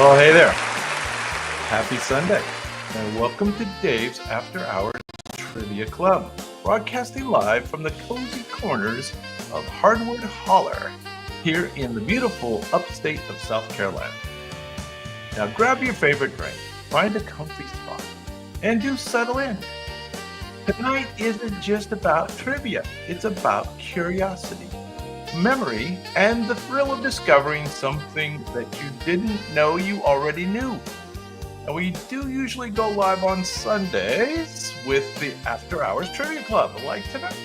Well, hey there. Happy Sunday. And welcome to Dave's After Hours Trivia Club, broadcasting live from the cozy corners of Hardwood Holler here in the beautiful upstate of South Carolina. Now grab your favorite drink, find a comfy spot, and do settle in. Tonight isn't just about trivia, it's about curiosity, memory, and the thrill of discovering something that you didn't know you already knew. And we do usually go live on Sundays with the After Hours Trivia Club, like tonight,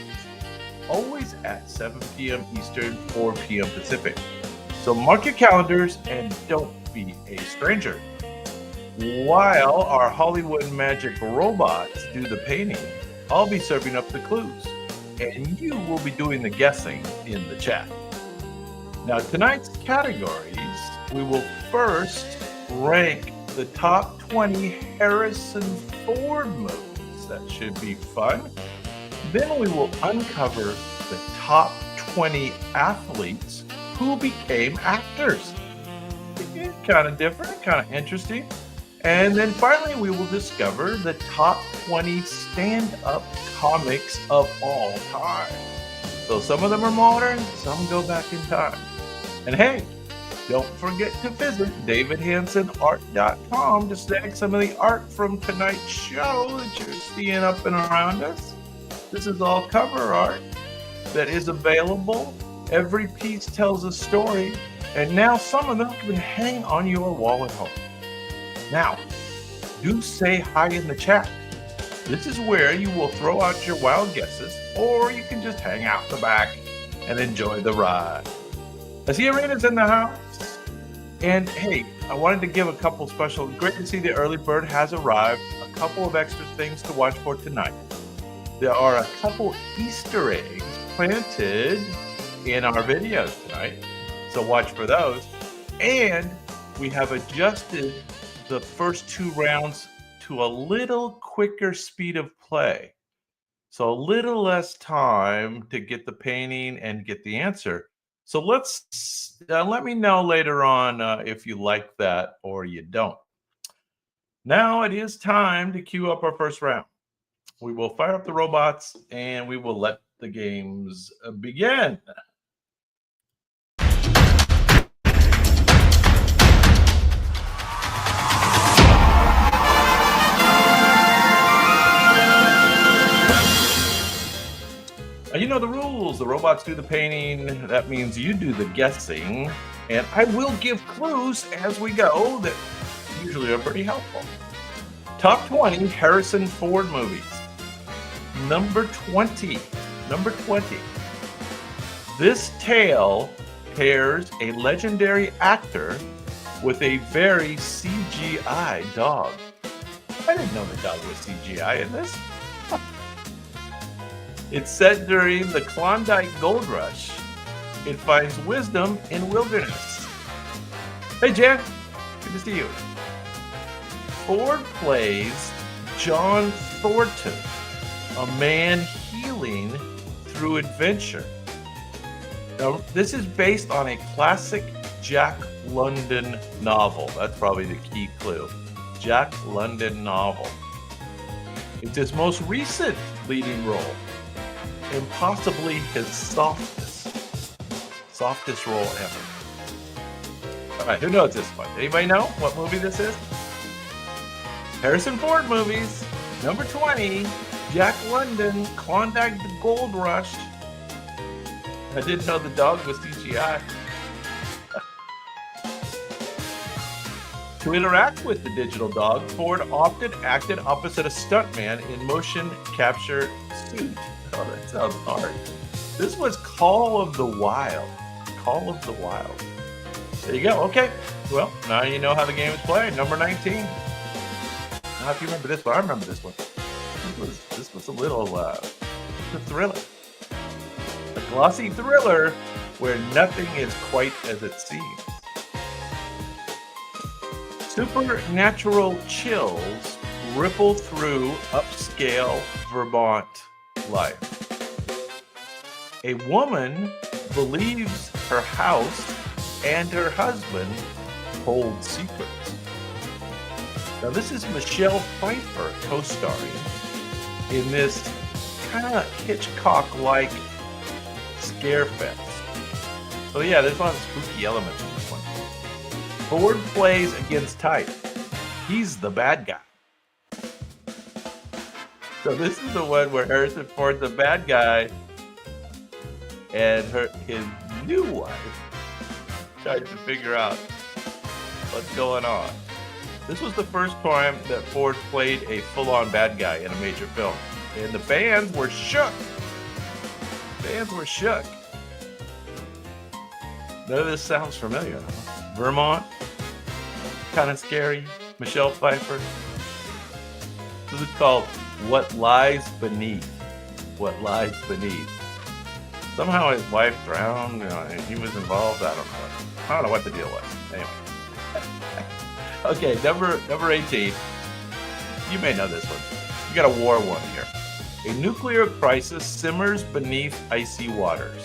always at 7 p.m. Eastern, 4 p.m. Pacific. So mark your calendars and don't be a stranger. While our Hollywood magic robots do the painting, I'll be serving up the clues, and you will be doing the guessing in the chat. Now, tonight's categories, we will first rank the top 20 Harrison Ford movies. That should be fun. Then we will uncover the top 20 athletes who became actors. Kind of different, kind of interesting. And then finally, we will discover the top 20 stand-up comics of all time. So some of them are modern, some go back in time. And hey, don't forget to visit davidhansonart.com to snag some of the art from tonight's show that you're seeing up and around us. This is all cover art that is available. Every piece tells a story, and now some of them can hang on your wall at home. Now, do say hi in the chat. This is where you will throw out your wild guesses, or you can just hang out in the back and enjoy the ride. I see Arena's in the house. And hey, I wanted to give a couple special, great to see the early bird has arrived. A couple of extra things to watch for tonight. There are a couple Easter eggs planted in our videos tonight, so watch for those. And we have adjusted the first two rounds to a little quicker speed of play. So a little less time to get the painting and get the answer. So let me know later on if you like that or you don't. Now it is time to queue up our first round. We will fire up the robots and we will let the games begin. You know the rules. The robots do the painting. That means you do the guessing. And I will give clues as we go that usually are pretty helpful. Top 20 Harrison Ford movies. Number 20. This tale pairs a legendary actor with a very CGI dog. I didn't know the dog was CGI in this. It's set during the Klondike Gold Rush. It finds wisdom in wilderness. Hey, Jen. Good to see you. Ford plays John Thornton, a man healing through adventure. Now, this is based on a classic Jack London novel. That's probably the key clue. Jack London novel. It's his most recent leading role, and possibly his softest role ever. All right, who knows this one? Anybody know what movie this is? Harrison Ford movies. Number 20, Jack London, Klondike the Gold Rush. I didn't know the dog was CGI. To interact with the digital dog, Ford often acted opposite a stuntman in motion capture suit. Oh, that sounds hard. This was Call of the Wild. There you go. Okay. Well, now you know how the game is played. Number 19. Now, if you remember this one, I remember this one. This was a little a thriller. A glossy thriller where nothing is quite as it seems. Supernatural chills ripple through upscale Vermont life. A woman believes her house and her husband hold secrets. Now, this is Michelle Pfeiffer co-starring in this kind of Hitchcock-like scare fest. So yeah, there's a lot of spooky elements in this one. Ford plays against type. He's the bad guy. So this is the one where Harrison Ford's the bad guy, and his new wife tries to figure out what's going on. This was the first time that Ford played a full-on bad guy in a major film, and the fans were shook. None of this sounds familiar. Vermont, kind of scary. Michelle Pfeiffer. This is called What Lies Beneath. What Lies Beneath. Somehow his wife drowned. And he was involved. I don't know what the deal was. Anyway. Okay, number 18. You may know this one. You got a war one here. A nuclear crisis simmers beneath icy waters.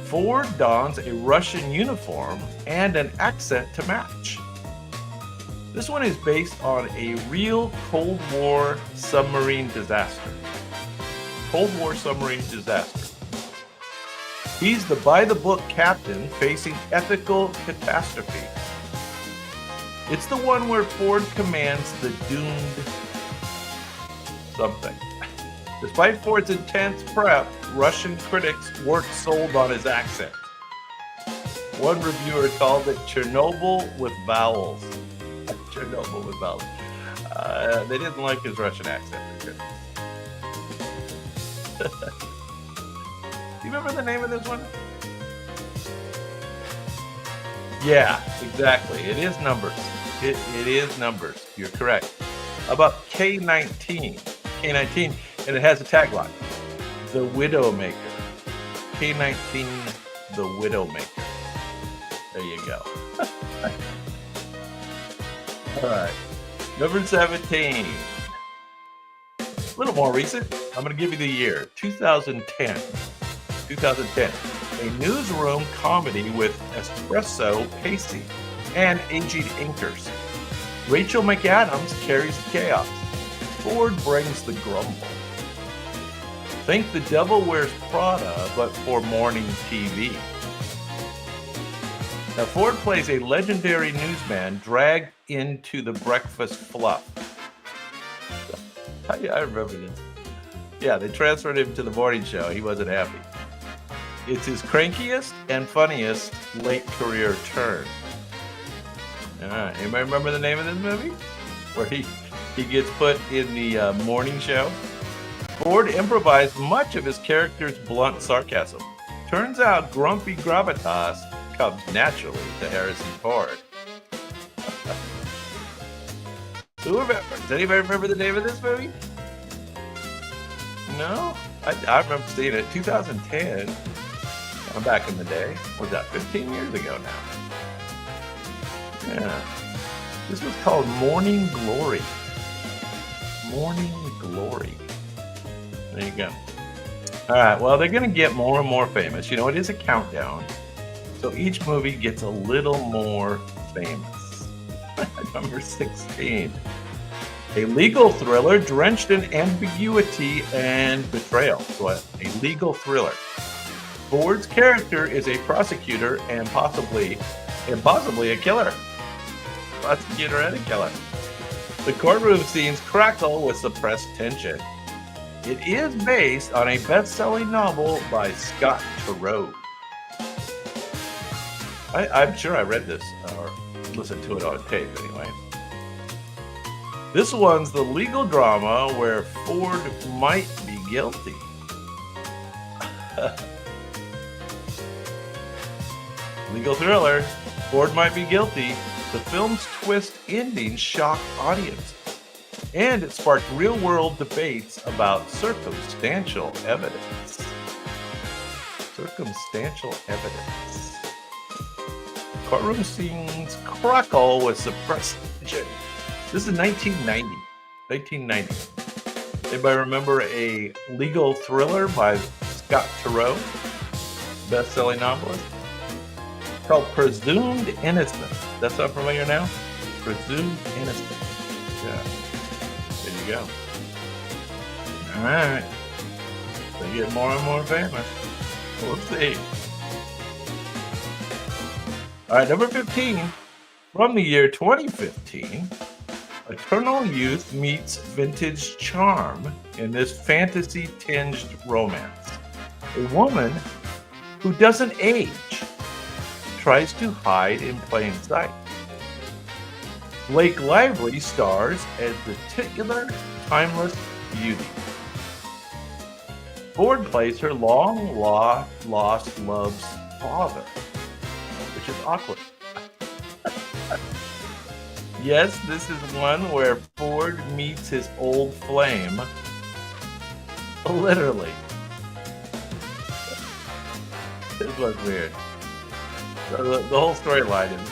Ford dons a Russian uniform and an accent to match. This one is based on a real Cold War submarine disaster. Cold War submarine disaster. He's the by-the-book captain facing ethical catastrophe. It's the one where Ford commands the doomed something. Despite Ford's intense prep, Russian critics weren't sold on his accent. One reviewer called it Chernobyl with vowels. Chernobyl with vowels. They didn't like his Russian accent. Do you remember the name of this one? Yeah, exactly. It is numbers. It is numbers. You're correct. About K-19. K-19, and it has a tagline. The Widowmaker. K-19, The Widowmaker. There you go. All right. Number 17. A little more recent. I'm going to give you the year. 2010. 2010. A newsroom comedy with espresso pacing and aging inkers. Rachel McAdams carries the chaos. Ford brings the grumble. Think The Devil Wears Prada, but for morning TV. Now, Ford plays a legendary newsman dragged into the breakfast fluff. I remember this. Yeah, they transferred him to the morning show. He wasn't happy. It's his crankiest and funniest late career turn. All right, anybody remember the name of this movie? Where he gets put in the morning show? Ford improvised much of his character's blunt sarcasm. Turns out grumpy gravitas comes naturally to Harrison Ford. Who remembers? Does anybody remember the name of this movie? No? I remember seeing it 2010. I'm back in the day. Was that 15 years ago now? Yeah. This was called Morning Glory. Morning Glory. There you go. All right, well, they're going to get more and more famous. You know, it is a countdown. So each movie gets a little more famous. Number 16. A legal thriller drenched in ambiguity and betrayal. So a legal thriller. Ford's character is a prosecutor and possibly a killer. Prosecutor and a killer. The courtroom scenes crackle with suppressed tension. It is based on a best-selling novel by Scott Turow. I'm sure I read this or listened to it on tape anyway. This one's the legal drama where Ford might be guilty. Legal thriller, Ford might be guilty. The film's twist ending shocked audiences, and it sparked real-world debates about circumstantial evidence. Circumstantial evidence. Courtroom scenes crackle with suppressed tension. This is 1990. 1990. Anybody remember a legal thriller by Scott Turow? Best-selling novelist? Called Presumed Innocent. That sound familiar now? presumed innocent. Yeah. There you go. All right. They get more and more famous. We'll see. All right, number 15. From the year 2015, eternal youth meets vintage charm in this fantasy-tinged romance. A woman who doesn't age tries to hide in plain sight. Blake Lively stars as the titular, timeless beauty. Ford plays her long-lost love's father, which is awkward. Yes, this is one where Ford meets his old flame. Literally. This was weird. So the whole storyline is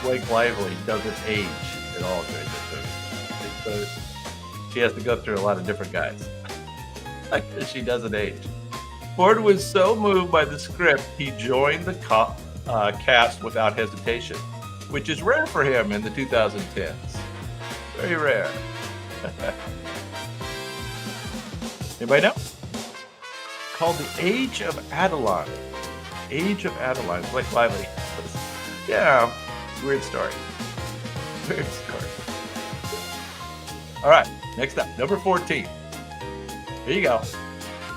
Blake Lively doesn't age at all during this movie. So she has to go through a lot of different guys. Because she doesn't age. Ford was so moved by the script, he joined the cast without hesitation, which is rare for him in the 2010s. Very rare. Anybody know? Called The Age of Adeline. Age of Adeline. Blake Lively. Yeah, weird story. Weird story. All right, next up, number 14. Here you go.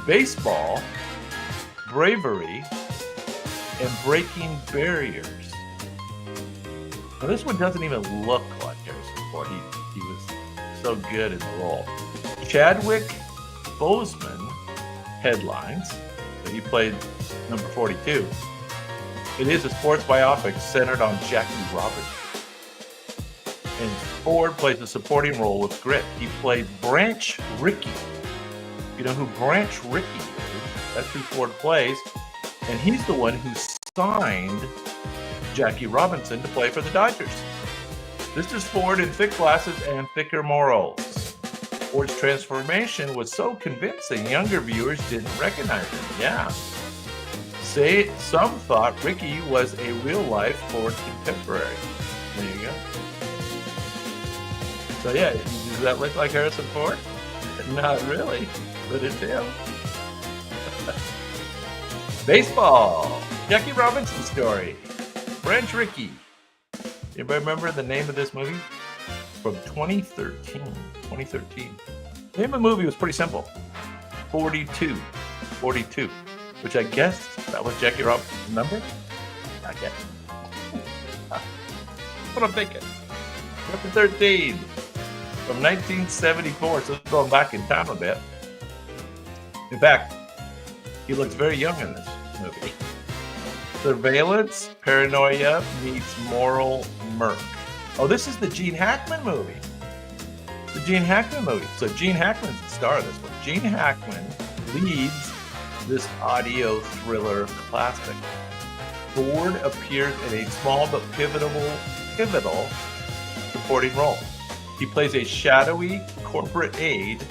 Baseball, bravery, and breaking barriers. Now, this one doesn't even look like Harrison Ford. He was so good in the role. Chadwick Boseman headlines. So he played number 42. It is a sports biopic centered on Jackie Robinson. And Ford plays a supporting role with grit. He played Branch Rickey. You know who Branch Rickey is? That's who Ford plays. And he's the one who signed Jackie Robinson to play for the Dodgers. This is Ford in thick glasses and thicker morals. Ford's transformation was so convincing, younger viewers didn't recognize him. Yeah. Some thought Rickey was a real-life Ford contemporary. There you go. So yeah, does that look like Harrison Ford? Not really, but it's him. Baseball. Jackie Robinson story. Branch Rickey. Anybody remember the name of this movie? From 2013. 2013. The name of the movie was pretty simple. 42. 42. Which I guess that was Jackie Robinson's number? I guess. That's what I'm thinking. Number 13. From 1974. So it's going back in time a bit. In fact, he looks very young in this movie. Surveillance, paranoia meets moral murk. Oh, this is the Gene Hackman movie. The Gene Hackman movie. So Gene Hackman's the star of this one. Gene Hackman leads this audio thriller classic. Ford appears in a small but pivotal supporting role. He plays a shadowy corporate aide,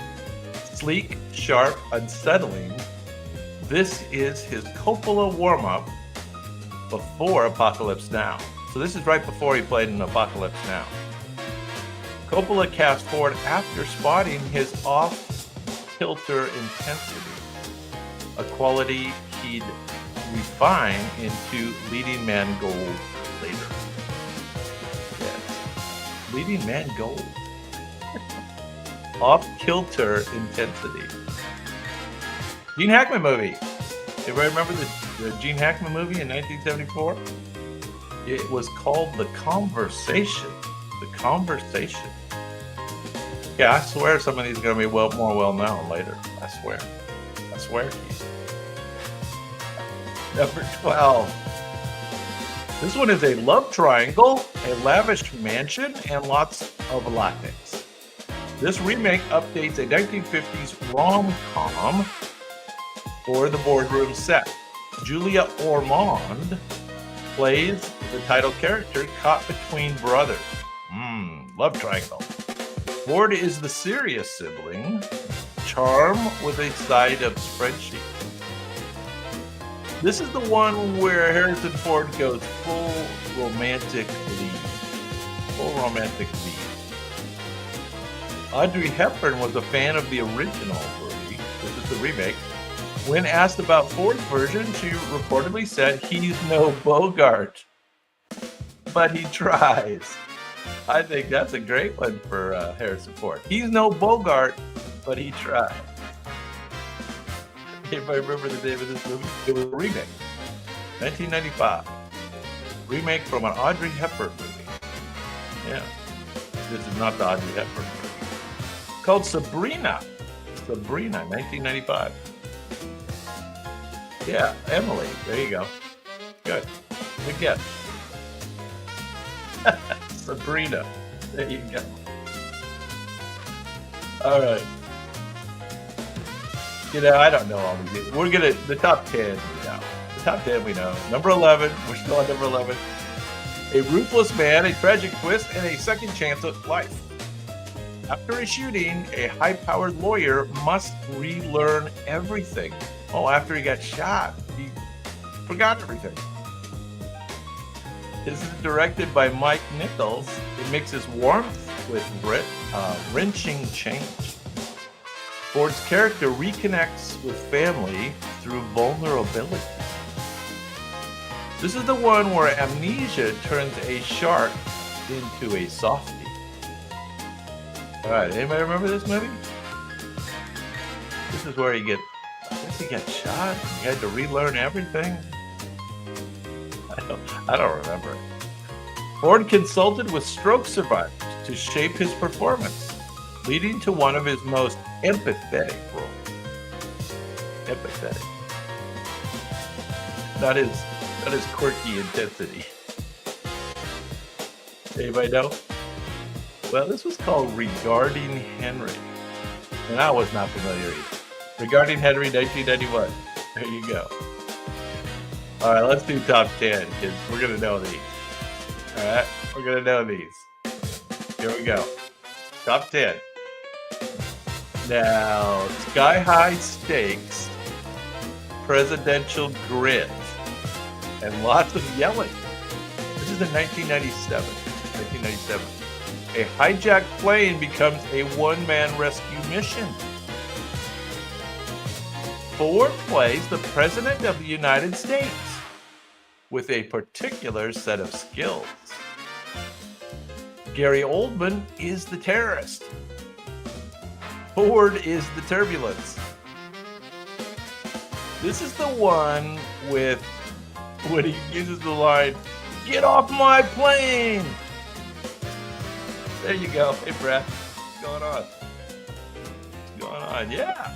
sleek, sharp, unsettling. This is his Coppola warm-up before Apocalypse Now. So this is right before he played in Apocalypse Now. Coppola cast Ford after spotting his off-kilter intensity, a quality he'd refine into leading man gold later. Yes, leading man gold. Off-kilter intensity. Gene Hackman movie. Everybody remember the Gene Hackman movie in 1974? It was called The Conversation. The Conversation. Yeah, I swear some of these are going to be more well known later. I swear. I swear to you. Number 12. This one is a love triangle, a lavish mansion, and lots of latex. This remake updates a 1950s rom-com for the boardroom set. Julia Ormond plays the title character caught between brothers. Love triangle. Ford is the serious sibling, charm with a side of spreadsheet. This is the one where Harrison Ford goes full romantic lead. full romantic lead. Audrey Hepburn was a fan of the original movie. This is the remake. When asked about Ford's version, she reportedly said, "He's no Bogart, but he tries." I think that's a great one for Harrison Ford. He's no Bogart, but he tries. If I remember the name of this movie, it was a remake. 1995. Remake from an Audrey Hepburn movie. Yeah. This is not the Audrey Hepburn movie. Called Sabrina. Sabrina, 1995. Yeah, Emily. There you go. Good. Good guess. Sabrina. There you go. All right. I don't know all these. We're gonna the top 10. The top 10 we know. Number 11. We're still on number 11. A ruthless man, a tragic twist, and a second chance at life. After a shooting, a high-powered lawyer must relearn everything. Oh, after he got shot, he forgot everything. This is directed by Mike Nichols. It mixes warmth with wrenching change. Ford's character reconnects with family through vulnerability. This is the one where amnesia turns a shark into a softie. All right, anybody remember this movie? This is where he got shot. He had to relearn everything. I don't remember it. Ford consulted with stroke survivors to shape his performance, leading to one of his most empathetic roles. Empathetic. Not his quirky intensity. Anybody know? Well, this was called Regarding Henry. And I was not familiar either. Regarding Henry, 1991. There you go. All right, let's do top 10 because we're going to know these. All right, we're going to know these. Here we go. Top 10. Now, sky-high stakes, presidential grit, and lots of yelling. This is in 1997. 1997. A hijacked plane becomes a one-man rescue mission. Ford plays the President of the United States with a particular set of skills. Gary Oldman is the terrorist. Ford is the turbulence. This is the one with when he uses the line, "Get off my plane!" There you go. Hey, Brad. What's going on? What's going on? Yeah.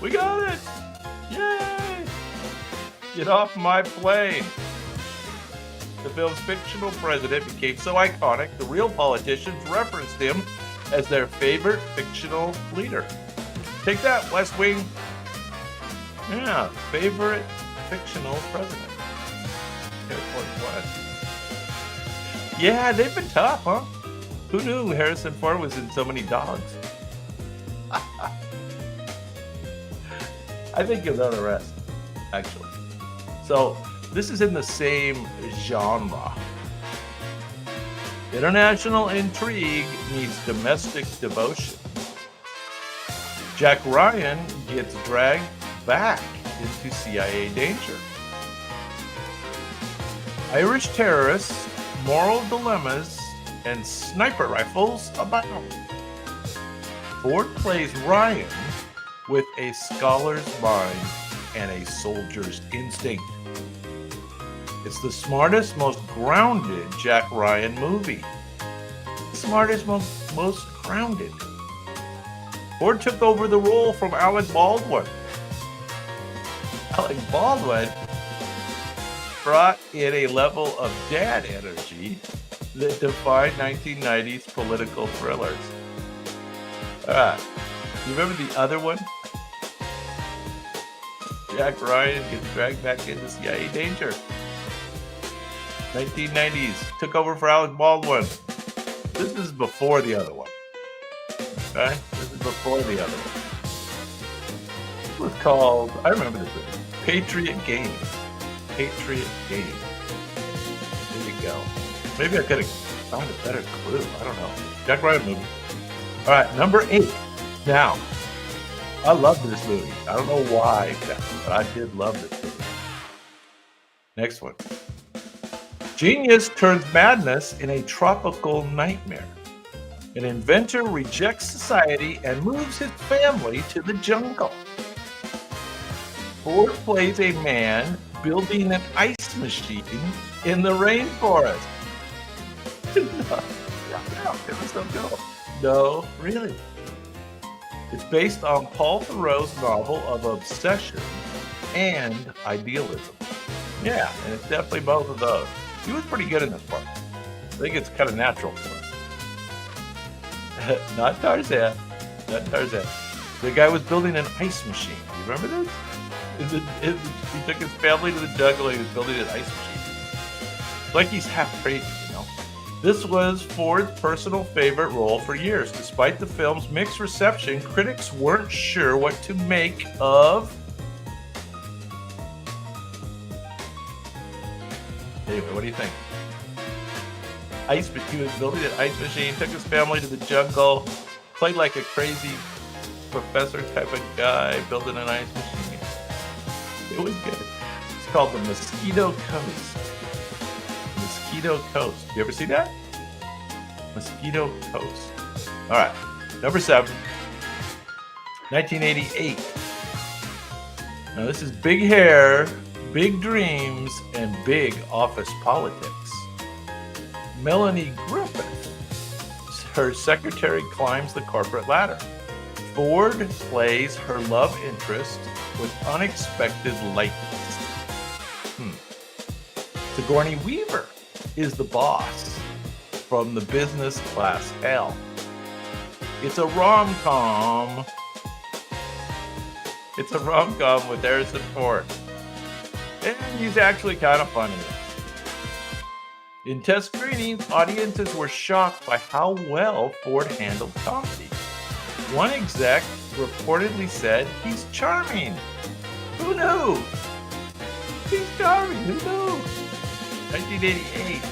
We got it. Yay. Get off my plane. The film's fictional president became so iconic, the real politicians referenced him as their favorite fictional leader. Take that, West Wing. Yeah, favorite fictional president. Yeah, they've been tough, huh? Who knew Harrison Ford was in so many dogs? I think you'll know the rest, actually. So, this is in the same genre. International intrigue meets domestic devotion. Jack Ryan gets dragged back into CIA danger. Irish terrorists, moral dilemmas, and sniper rifles abound. Ford plays Ryan with a scholar's mind and a soldier's instinct. It's the smartest, most grounded Jack Ryan movie. Smartest, most grounded. Ford took over the role from Alec Baldwin. Alec Baldwin brought in a level of dad energy that defined 1990s political thrillers. All right. You remember the other one? Jack Ryan gets dragged back into CIA danger. 1990s. Took over for Alec Baldwin. This is before the other one. Okay? This is before the other one. This was called, I remember this one, Patriot Games. Patriot Games. There you go. Maybe I could have Find a better clue. I don't know. Jack Ryan movie. All right, number 8. Now, I love this movie. I don't know why exactly, but I did love this movie. Next one. Genius turns madness in a tropical nightmare. An inventor rejects society and moves his family to the jungle. Ford plays a man building an ice machine in the rainforest. No, really. It's based on Paul Theroux's novel of obsession and idealism. Yeah, and it's definitely both of those. He was pretty good in this part. I think it's kind of natural for him. Not Tarzan. Not Tarzan. The guy was building an ice machine. You remember this? He took his family to the jungle and he was building an ice machine. It's like he's half crazy, you know? This was Ford's personal favorite role for years. Despite the film's mixed reception, critics weren't sure what to make of... Anyway, what do you think? He was building an ice machine, took his family to the jungle, played like a crazy professor type of guy, building an ice machine. It was good. It's called the Mosquito Coast. Mosquito Coast. You ever see that? Mosquito Coast. All right. Number 7. 1988. Now this is big hair, big dreams, and big office politics. Melanie Griffith, her secretary, climbs the corporate ladder. Ford plays her love interest with unexpected lightness. Sigourney Weaver is the boss from the business class hell. It's a rom-com. It's a rom-com with Harrison Ford. And he's actually kind of funny. In test screenings, audiences were shocked by how well Ford handled comedy. One exec reportedly said, "He's charming." Who knew? He's charming. Who knew? 1988.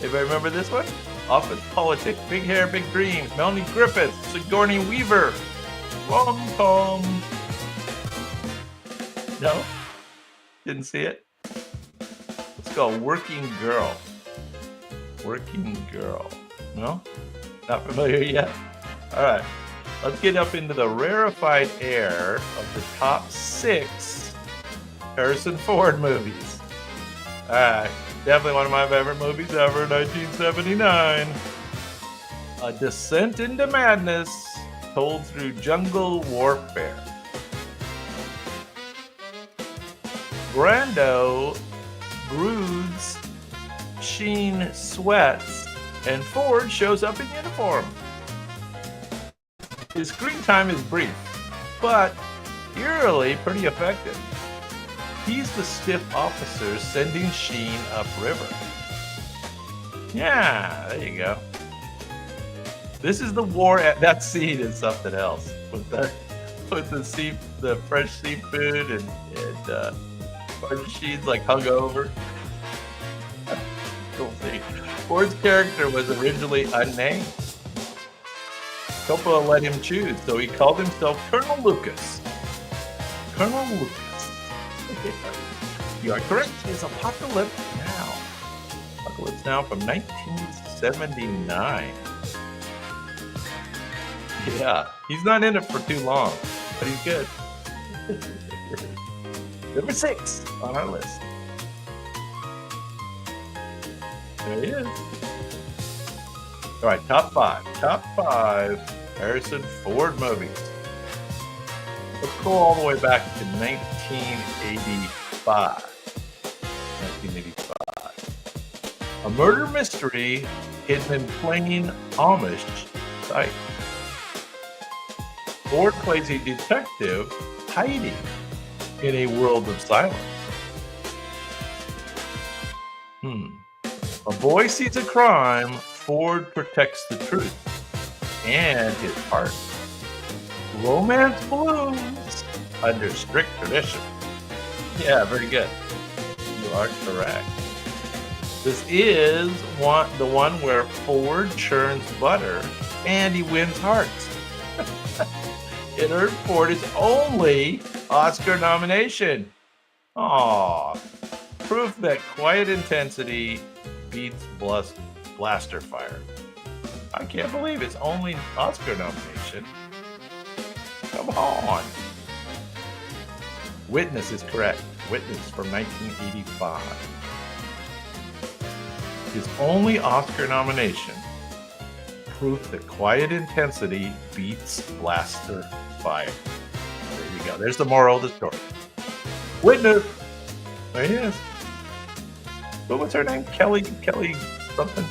Anybody remember this one? Office politics, big hair, big dreams. Melanie Griffith, Sigourney Weaver. Rom-com. No? Didn't see it? Let's go. Working Girl. Working Girl. No? Not familiar yet? All right. Let's get up into the rarefied air of the top 6 Harrison Ford movies. All right. Definitely one of my favorite movies ever, 1979. A descent into madness told through jungle warfare. Brando broods, Sheen sweats, and Ford shows up in uniform. His screen time is brief, but eerily pretty effective. He's the stiff officer sending Sheen upriver. Yeah, there you go. This is the war. That scene is something else with the fresh seafood and Sheen's like hungover. Cool scene. Ford's character was originally unnamed. Coppola let him choose, so he called himself Colonel Lucas. Colonel Lucas. You are correct. It's Apocalypse Now. Apocalypse Now from 1979. Yeah, he's not in it for too long, but he's good. Number 6 on our list. There he is. All right, top 5. Top 5 Harrison Ford movies. Let's go all the way back to 1985. 1985. A murder mystery hidden in plain Amish sight. Ford plays a detective hiding in a world of silence. A boy sees a crime, Ford protects the truth and his heart. Romance blooms under strict tradition. Yeah, very good. You are correct. This is the one where Ford churns butter and he wins hearts. It earned Ford his only Oscar nomination. Aww. Proof that quiet intensity beats blaster fire. I can't believe it's only Oscar nomination. Come on. Witness is correct. Witness from 1985. His only Oscar nomination. Proof that quiet intensity beats blaster fire. There you go. There's the moral of the story. Witness. There he is. What was her name? Kelly something.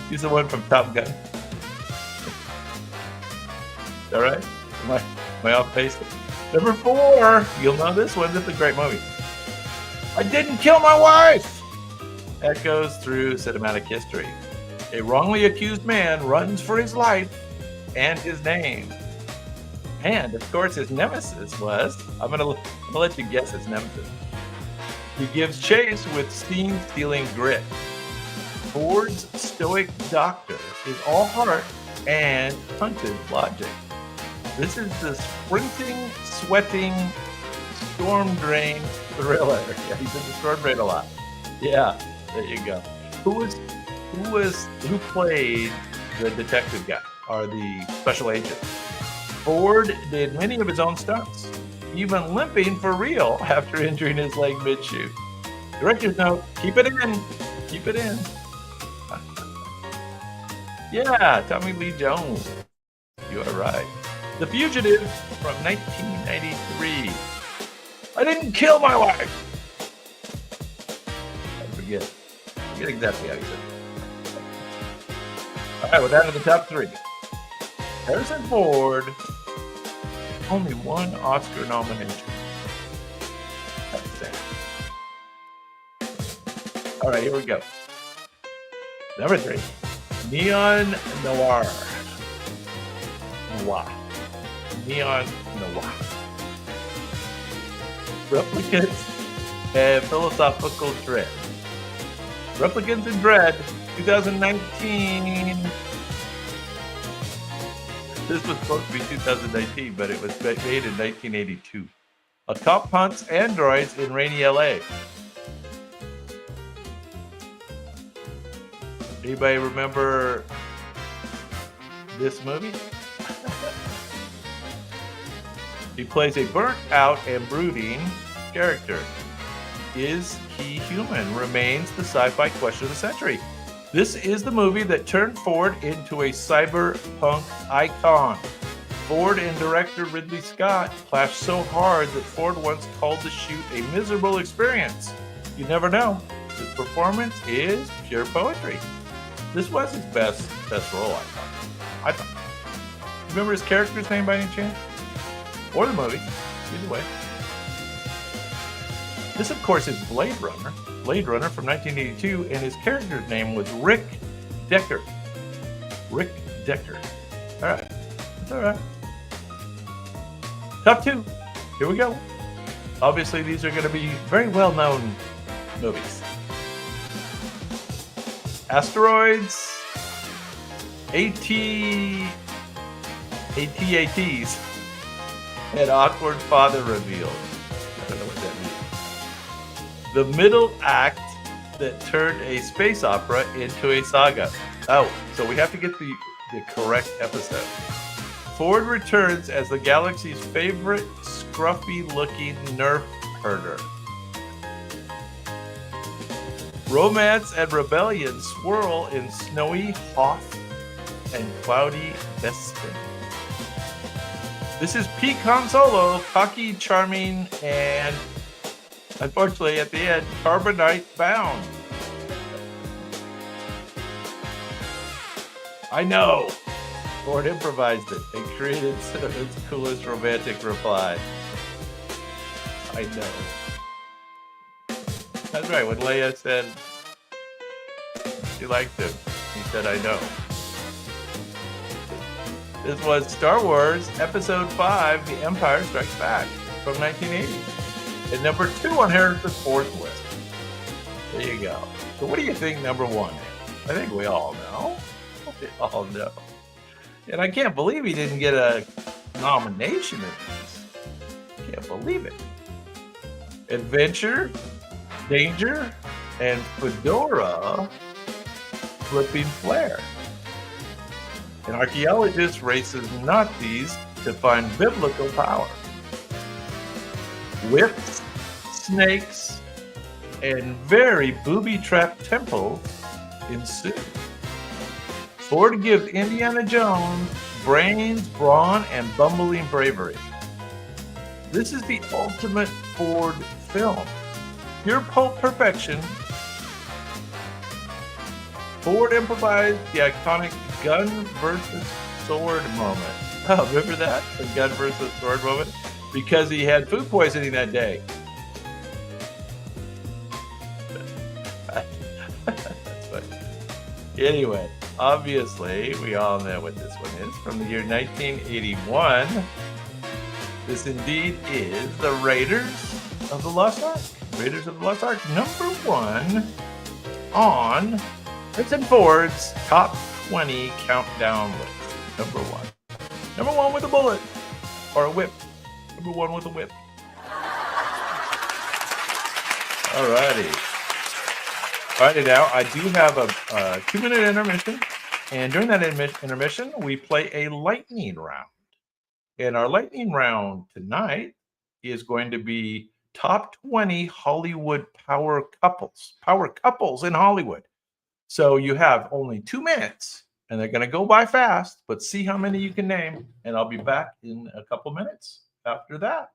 She's the one from Top Gun. All right? Am I off base? Number 4. You'll know this one. This is a great movie. I didn't kill my wife. Echoes through cinematic history. A wrongly accused man runs for his life and his name. And, of course, his nemesis was... I'm gonna let you guess his nemesis. He gives chase with steam-stealing grit. Ford's stoic doctor is all heart and hunted logic. This is the sprinting, sweating, storm-drained thriller. Yeah, he's in the storm drain a lot. Yeah, there you go. Who played the detective guy or the special agent? Ford did many of his own stunts, even limping for real after injuring his leg mid-shoot. Director's note: keep it in. Keep it in. Yeah, Tommy Lee Jones. You are right. The Fugitive from 1993. I didn't kill my wife. I forget exactly how you said it. All right, we're down to the top 3. Harrison Ford, only one Oscar nomination. That's sad. All right, here we go. Number 3, Neon Noir. Neon Noir. Replicants and philosophical dread. Replicants and Dread, 2019. This was supposed to be 2019, but it was made in 1982. A cop hunts androids in rainy LA. Anybody remember this movie? He plays a burnt out and brooding character. Is he human? Remains the sci-fi question of the century. This is the movie that turned Ford into a cyberpunk icon. Ford and director Ridley Scott clashed so hard that Ford once called the shoot a miserable experience. You never know. His performance is pure poetry. This was his best role, I thought. Remember his character's name by any chance? Or the movie, either way. This, of course, is Blade Runner from 1982, and his character's name was Rick Decker. Rick Decker. All right. That's all right. Top 2. Here we go. Obviously, these are going to be very well-known movies. Asteroids, AT-ATs, and awkward father revealed. I don't know what that means. The middle act that turned a space opera into a saga. Oh, so we have to get the correct episode. Ford returns as the galaxy's favorite scruffy-looking nerf herder. Romance and rebellion swirl in snowy Hoth and cloudy Bespin. This is peak Han Solo, cocky, charming, and unfortunately at the end, carbonite bound. I know. Ford improvised it and created its coolest romantic reply. I know. That's right, when Leia said she liked him, he said, I know. This was Star Wars Episode 5, The Empire Strikes Back, from 1980. And number 2 on Harrison Ford's list. There you go. So what do you think number one is? I think we all know. We all know. And I can't believe he didn't get a nomination in this. Can't believe it. Adventure, Danger, and Fedora Flipping Flare. An archaeologist races Nazis to find biblical power. Whips, snakes, and very booby-trapped temples ensue. Ford gives Indiana Jones brains, brawn, and bumbling bravery. This is the ultimate Ford film. Pure pulp perfection. Ford improvised the iconic gun versus sword moment. Oh, remember that? The gun versus sword moment? Because he had food poisoning that day. That's funny. Anyway, obviously, we all know what this one is. From the year 1981. This indeed is the Raiders of the Lost Ark. Raiders of the Lost Ark, number one on Harrison Ford's top 20 countdown list. Number one. Number one with a bullet or a whip. Number one with a whip. Alrighty. Alrighty, now I do have a 2-minute intermission. And during that intermission, we play a lightning round. And our lightning round tonight is going to be top 20 Hollywood power couples in Hollywood. So you have only 2 minutes, and they're going to go by fast, but see how many you can name. And I'll be back in a couple minutes after that.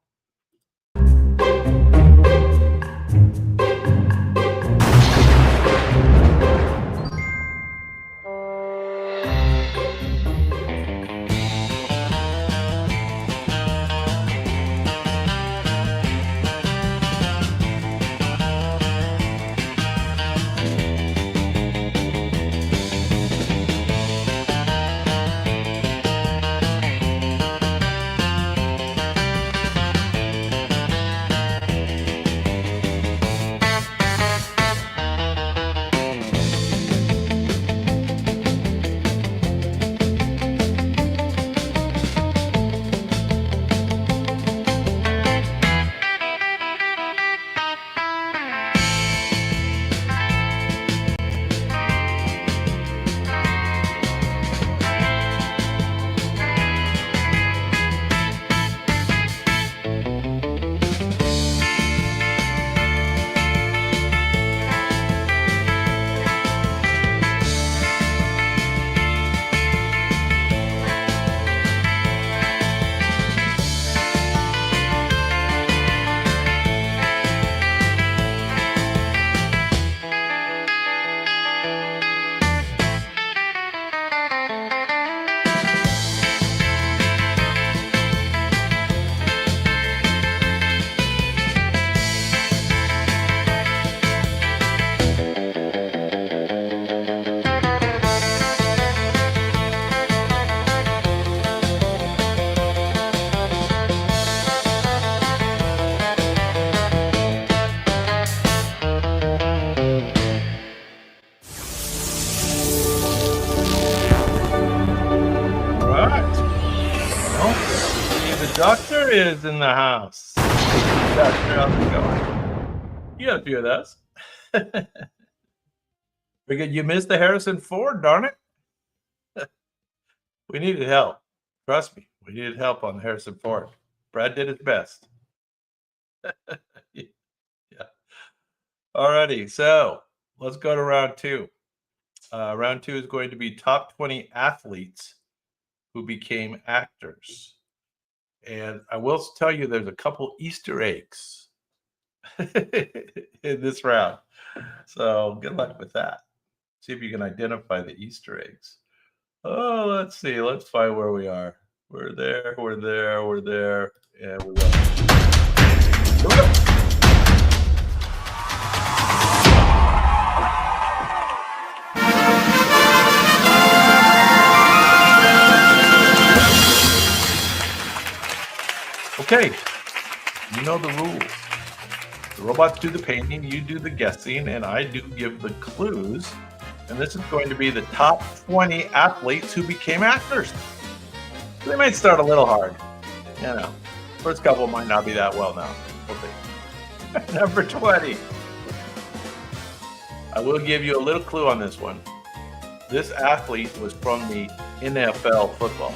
Doctor is in the house. Doctor, how's it going? You got a few of those. Figured you missed the Harrison Ford, darn it. We needed help. Trust me, we needed help on the Harrison Ford. Brad did his best. Yeah. Alrighty, so let's go to round two. Round two is going to be top 20 athletes who became actors. And I will tell you there's a couple Easter eggs in this round. So good luck with that. See if you can identify the Easter eggs. Oh, let's see. Let's find where we are. We're there, and we go. Here we go. Okay, you know the rules. The robots do the painting, you do the guessing, and I do give the clues. And this is going to be the top 20 athletes who became actors. They might start a little hard. You know, first couple might not be that well known. We'll see. Number 20. I will give you a little clue on this one. This athlete was from the NFL football.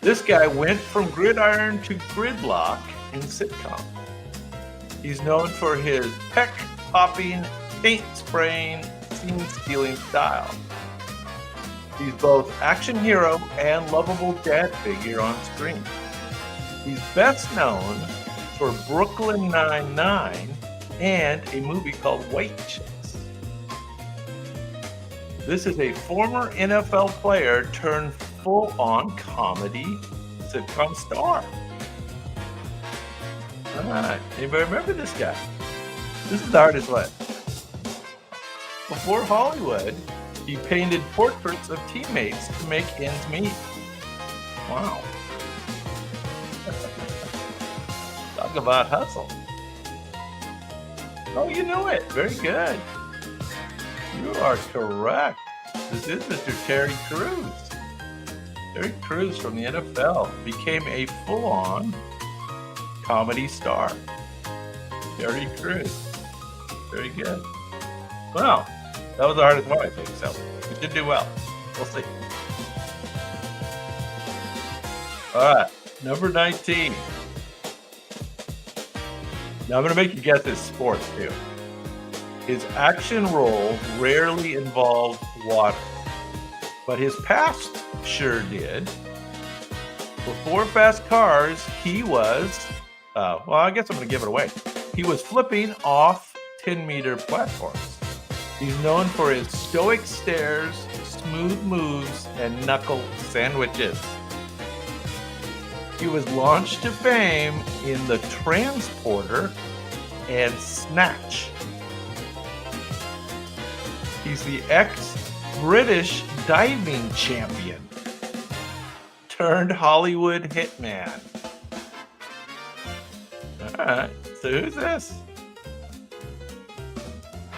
This guy went from gridiron to gridlock in sitcom. He's known for his peck-popping, paint-spraying, scene-stealing style. He's both action hero and lovable dad figure on screen. He's best known for Brooklyn Nine-Nine and a movie called White Chicks. This is a former NFL player turned full-on comedy sitcom star. All right, anybody remember this guy? This is the hardest one. Before Hollywood, he painted portraits of teammates to make ends meet. Wow. Talk about hustle. Oh, you knew it. Very good. You are correct. This is Mr. Terry Crews. Terry Crews from the NFL became a full-on comedy star. Terry Crews. Very good. Well, that was the hardest one, I think, so we did do well. We'll see. All right, number 19. Now I'm going to make you guess his sports, too. His action role rarely involved water, but his past sure did. Before fast cars, he was, well, I guess I'm going to give it away. He was flipping off 10-meter platforms. He's known for his stoic stares, smooth moves, and knuckle sandwiches. He was launched to fame in The Transporter and Snatch. He's the ex-British diving champion turned Hollywood hitman. All right, so who's this?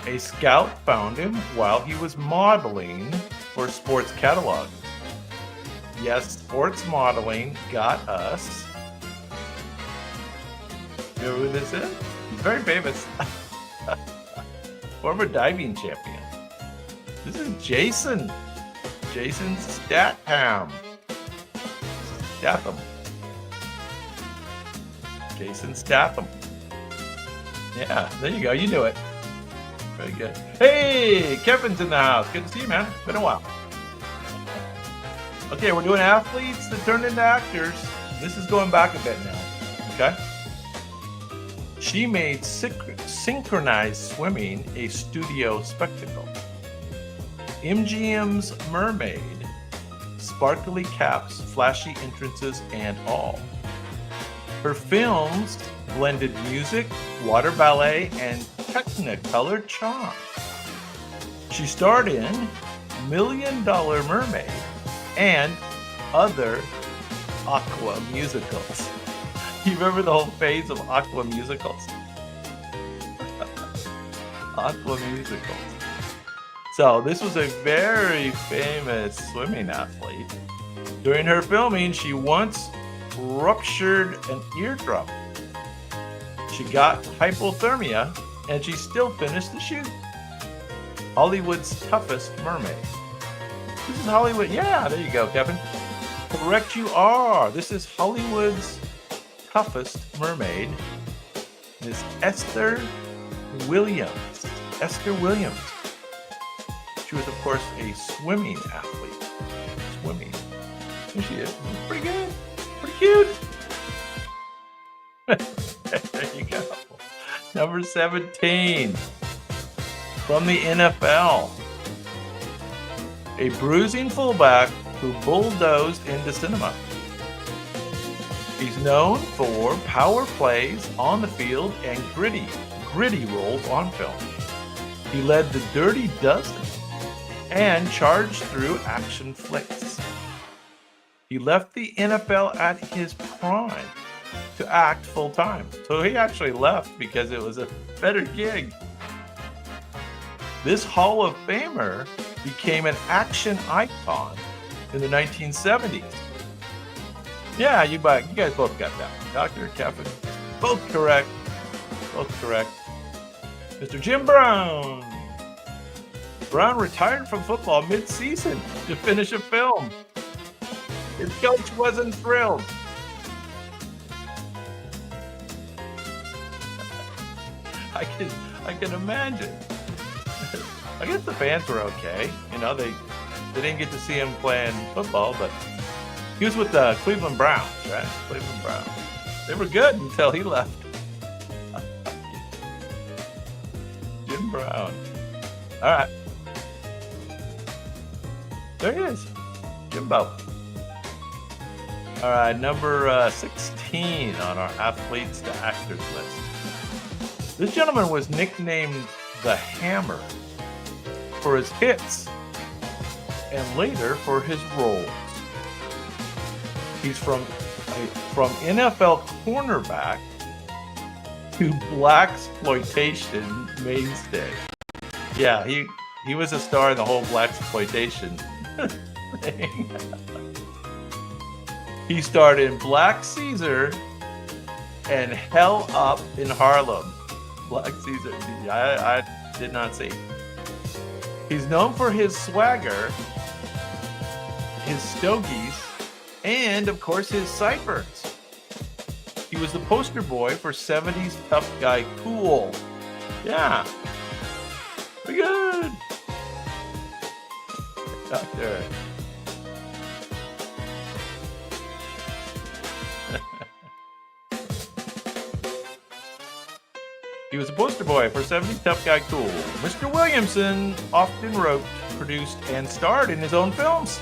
A scout found him while he was modeling for sports catalogs. Yes, sports modeling got us. You know who this is? He's very famous. Former diving champion. This is Jason. Jason Statham. Jason Statham. Yeah, there you go. You knew it. Very good. Hey, Kevin's in the house. Good to see you, man. Been a while. Okay, we're doing athletes that turned into actors. This is going back a bit now. Okay? She made synchronized swimming a studio spectacle. MGM's Mermaid, sparkly caps, flashy entrances, and all. Her films blended music, water ballet, and Technicolor charm. She starred in $1 Million Mermaid and other aqua musicals. You remember the whole phase of aqua musicals? Aqua musicals. So this was a very famous swimming athlete. During her filming, she once ruptured an eardrum. She got hypothermia, and she still finished the shoot. Hollywood's toughest mermaid. This is Hollywood. Yeah, there you go, Kevin. Correct you are. This is Hollywood's toughest mermaid. Miss Esther Williams. Esther Williams. She was, of course, a swimming athlete. Swimming. Here she is. Pretty good. Pretty cute. There you go. Number 17. From the NFL. A bruising fullback who bulldozed into cinema. He's known for power plays on the field and gritty roles on film. He led the Dirty Dozen and charged through action flicks. He left the NFL at his prime to act full time. So he actually left because it was a better gig. This Hall of Famer became an action icon in the 1970s. Yeah, you guys both got that. Dr. Kevin, both correct. Both correct. Mr. Jim Brown. Brown retired from football mid-season to finish a film. His coach wasn't thrilled. I can imagine. I guess the fans were okay. You know, they didn't get to see him playing football, but he was with the Cleveland Browns, right? Cleveland Browns. They were good until he left. Jim Brown. All right. There he is. Jimbo. All right, number 16 on our athletes to actors list. This gentleman was nicknamed the Hammer for his hits and later for his roles. He's from NFL cornerback to blaxploitation mainstay. Yeah, he was a star in the whole blaxploitation thing. He starred in Black Caesar and Hell Up in Harlem. Black Caesar, I did not see. He's known for his swagger, his stogies, and of course his ciphers. He was the poster boy for 70s tough guy cool. Yeah. Pretty good. Doctor. He was a poster boy for 70s Tough Guy Cool. Mr. Williamson often wrote, produced, and starred in his own films.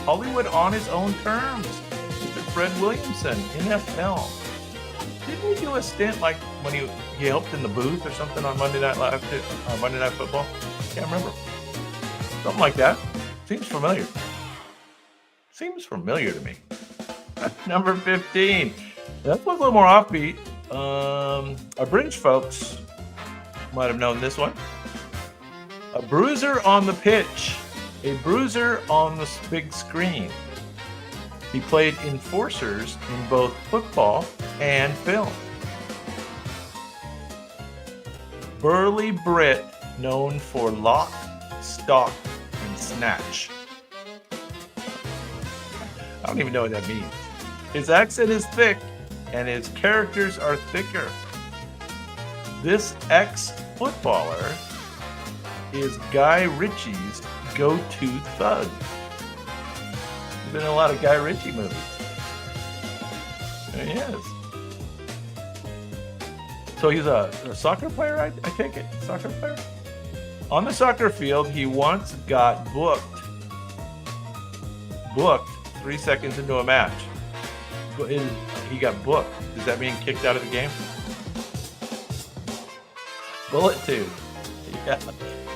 Hollywood on his own terms. Mr. Fred Williamson, NFL. Didn't he do a stint like when he helped in the booth or something on Monday Night Live, Monday Night Football? Can't remember. Something like that. Seems familiar. Seems familiar to me. Number 15. That was a little more offbeat. Our British folks might have known this one. A bruiser on the pitch, a bruiser on the big screen. He played enforcers in both football and film. Burly Brit known for lock, stock, and snatch. I don't even know what that means. His accent is thick and his characters are thicker. This ex-footballer is Guy Ritchie's go-to thug. He's been in a lot of Guy Ritchie movies. There he is. So he's a soccer player, I take it? Soccer player? On the soccer field, he once got booked 3 seconds into a match. He got booked. Does that mean kicked out of the game? Bullet tube. Yeah,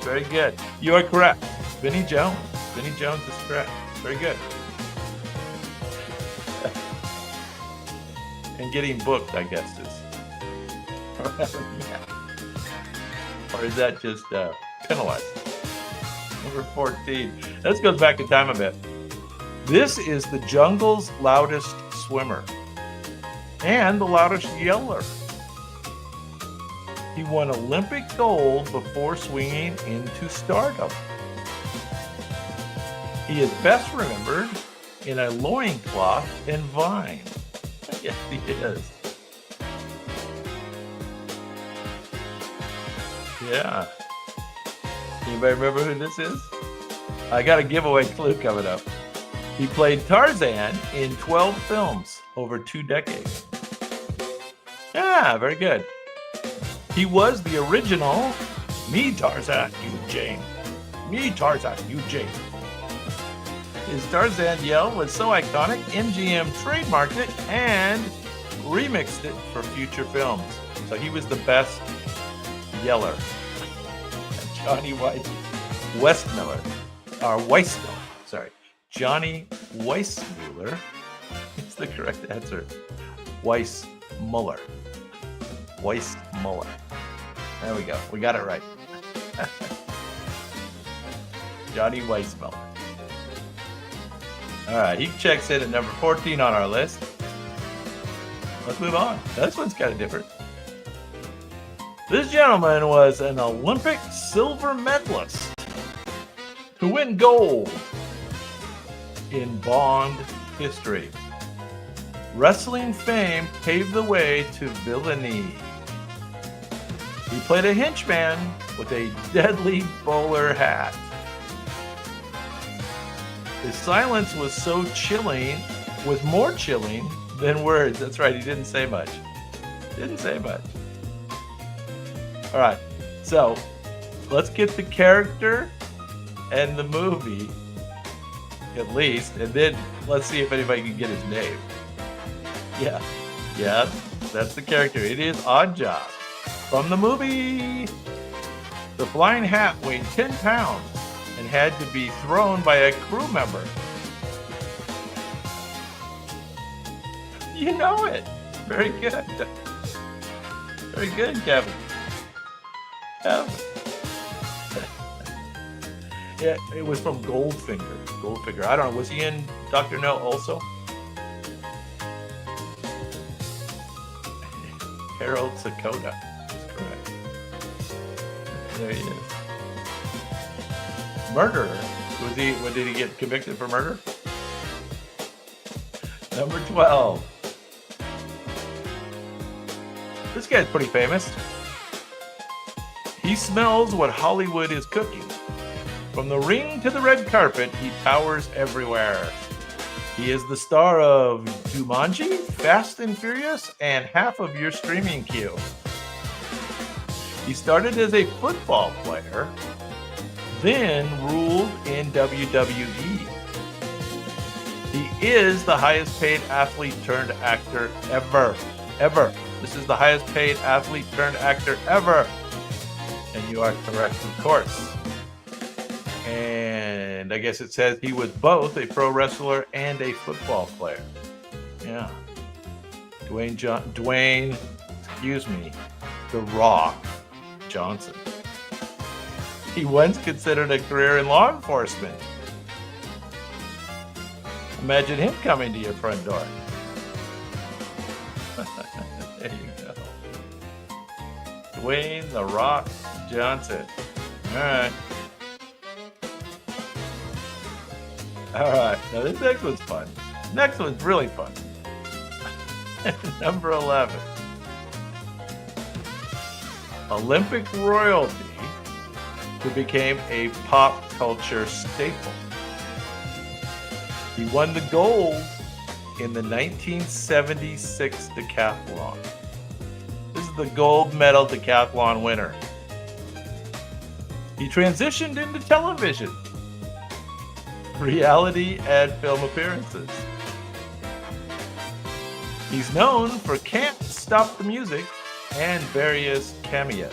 very good. You are correct. Vinnie Jones. Vinnie Jones is correct. Very good. And getting booked, I guess, is. Or is that just penalized? Number 14. This goes back in time a bit. This is the jungle's loudest swimmer and the loudest yeller. He won Olympic gold before swinging into stardom. He is best remembered in a loincloth and vine. Yes, he is. Yeah. Anybody remember who this is? I got a giveaway clue coming up. He played Tarzan in 12 films over 2 decades. Yeah, very good. He was the original Me Tarzan, you Jane. Me Tarzan, you Jane. His Tarzan yell was so iconic, MGM trademarked it and remixed it for future films. So he was the best yeller. Johnny Weissmuller. Johnny Weissmuller is the correct answer. Weissmuller. Weissmuller. There we go. We got it right. Johnny Weissmuller. All right, he checks in at number 14 on our list. Let's move on. This one's kind of different. This gentleman was an Olympic silver medalist to win gold in Bond history. Wrestling fame paved the way to villainy. He played a henchman with a deadly bowler hat. His silence was so chilling, was more chilling than words. That's right, he didn't say much. All right, so let's get the character and the movie, at least, and then let's see if anybody can get his name. Yeah, that's the character. It is Oddjob. From the movie, the flying hat weighed 10 pounds and had to be thrown by a crew member. You know it. Very good. Very good, Kevin. Yeah, it was from Goldfinger. I don't know. Was he in Dr. No also? Harold Sakota. That's correct. There he is. Murderer. Did he get convicted for murder? Number 12. This guy's pretty famous. He smells what Hollywood is cooking. From the ring to the red carpet, he towers everywhere. He is the star of Jumanji, Fast and Furious, and half of your streaming queue. He started as a football player, then ruled in WWE. He is the highest paid athlete turned actor ever. This is the highest paid athlete turned actor ever. And you are correct, of course. And I guess it says he was both a pro wrestler and a football player. Yeah. Dwayne, The Rock Johnson. He once considered a career in law enforcement. Imagine him coming to your front door. There you go. Dwayne The Rock Johnson. All right. Now this next one's fun. Next one's really fun. Number 11. Olympic royalty who became a pop culture staple. He won the gold in the 1976 decathlon. This is the gold medal decathlon winner. He transitioned into television, reality, and film appearances. He's known for Can't Stop the Music and various cameos.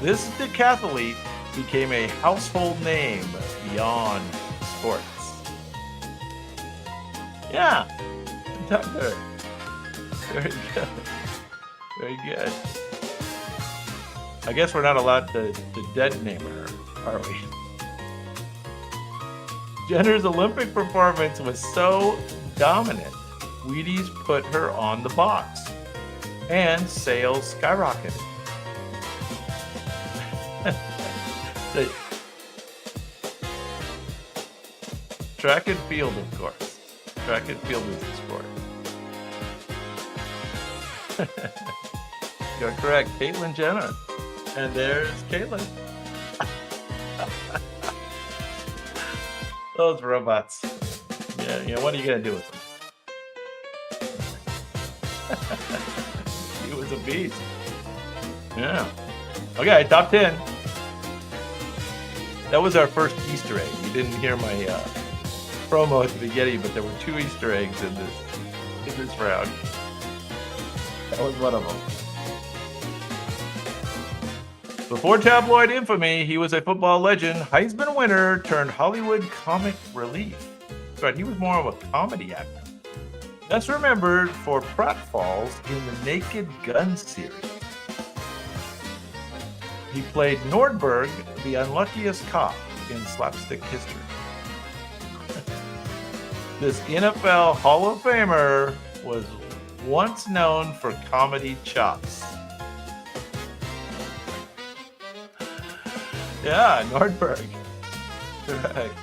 This decathlete became a household name beyond sports. Yeah, good. Very good. Very good. I guess we're not allowed to dead name her, are we? Jenner's Olympic performance was so dominant, Wheaties put her on the box, and sales skyrocketed. Track and field, of course. Track and field is the sport. You're correct, Caitlyn Jenner. And there's Caitlyn. Those robots. Yeah, what are you going to do with them? He was a beast. Yeah. Okay, top 10. That was our first Easter egg. You didn't hear my promo at the beginning, but there were 2 Easter eggs in this round. That was one of them. Before tabloid infamy, he was a football legend, Heisman winner, turned Hollywood comic relief. That's right, he was more of a comedy actor Best remembered for pratfalls in the Naked Gun series. He played Nordberg, the unluckiest cop in slapstick history. This NFL Hall of Famer was once known for comedy chops. Yeah, Nordberg. Correct.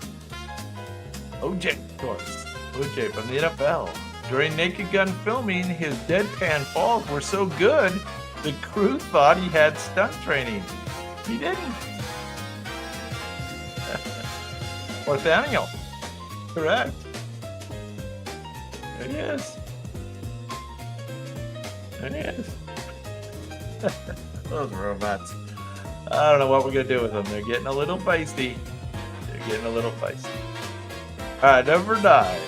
OJ, of course. OJ from the NFL. During Naked Gun filming, his deadpan falls were so good, the crew thought he had stunt training. He didn't. Nathaniel. Correct. There he is. There he is. Those robots. I don't know what we're going to do with them. They're getting a little feisty. All right, number 9.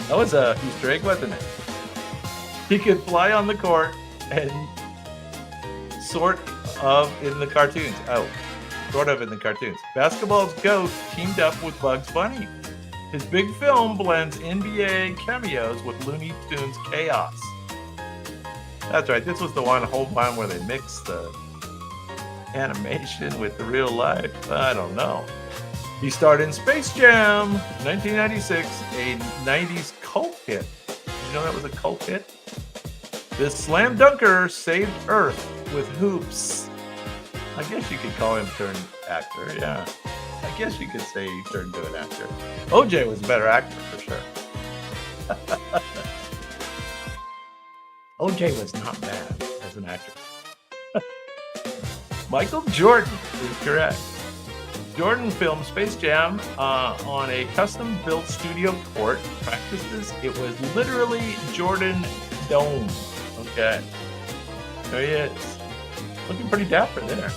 That was a Easter egg, wasn't it? He could fly on the court and sort of in the cartoons. Basketball's GOAT teamed up with Bugs Bunny. His big film blends NBA cameos with Looney Tunes chaos. That's right, this was the whole time where they mixed the animation with the real life. I don't know. He starred in Space Jam, 1996, a 90s cult hit. Did you know that was a cult hit? This slam dunker saved Earth with hoops. I guess you could call him turned actor, yeah. I guess you could say he turned to an actor. OJ was a better actor, for sure. OJ was not bad as an actor. Michael Jordan is correct. Jordan filmed Space Jam on a custom-built studio court practices. It was literally Jordan Dome. Okay. There he is. Looking pretty dapper there.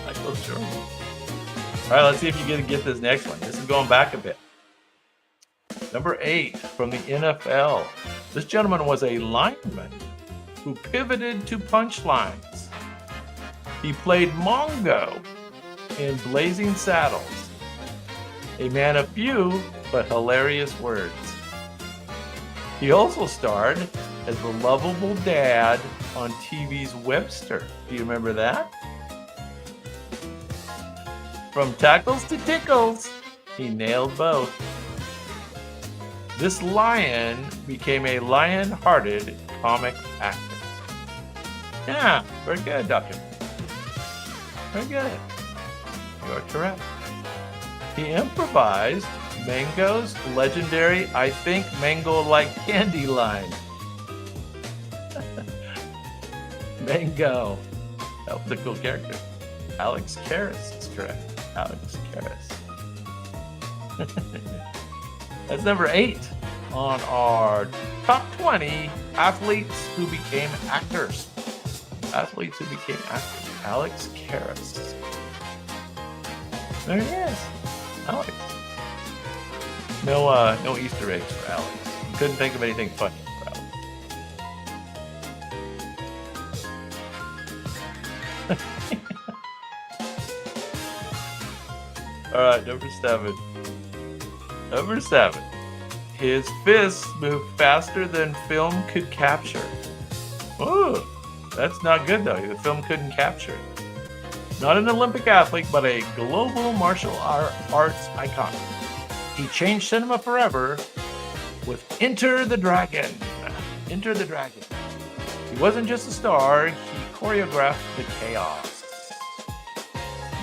Michael Jordan. All right, let's see if you can get this next one. This is going back a bit. Number 8 from the NFL. This gentleman was a lineman who pivoted to punchlines. He played Mongo in Blazing Saddles. A man of few but hilarious words. He also starred as the lovable dad on TV's Webster. Do you remember that? From tackles to tickles, he nailed both. This lion became a lion-hearted comic actor. Yeah, very good, Doctor. Very good. You're correct. He improvised Mango's legendary "I think Mango like candy" line. Mango. That was a cool character. Alex Karras is correct. Alex Karras. That's number 8 on our top 20 athletes who became actors. Athletes who became actors. Alex Karras. There he is. Alex. No Easter eggs for Alex. Couldn't think of anything funny for Alex. All right, number 7. Number 7. His fists moved faster than film could capture. Oh, that's not good though. The film couldn't capture it. Not an Olympic athlete, but a global martial arts icon. He changed cinema forever with Enter the Dragon. Enter the Dragon. He wasn't just a star, he choreographed the chaos.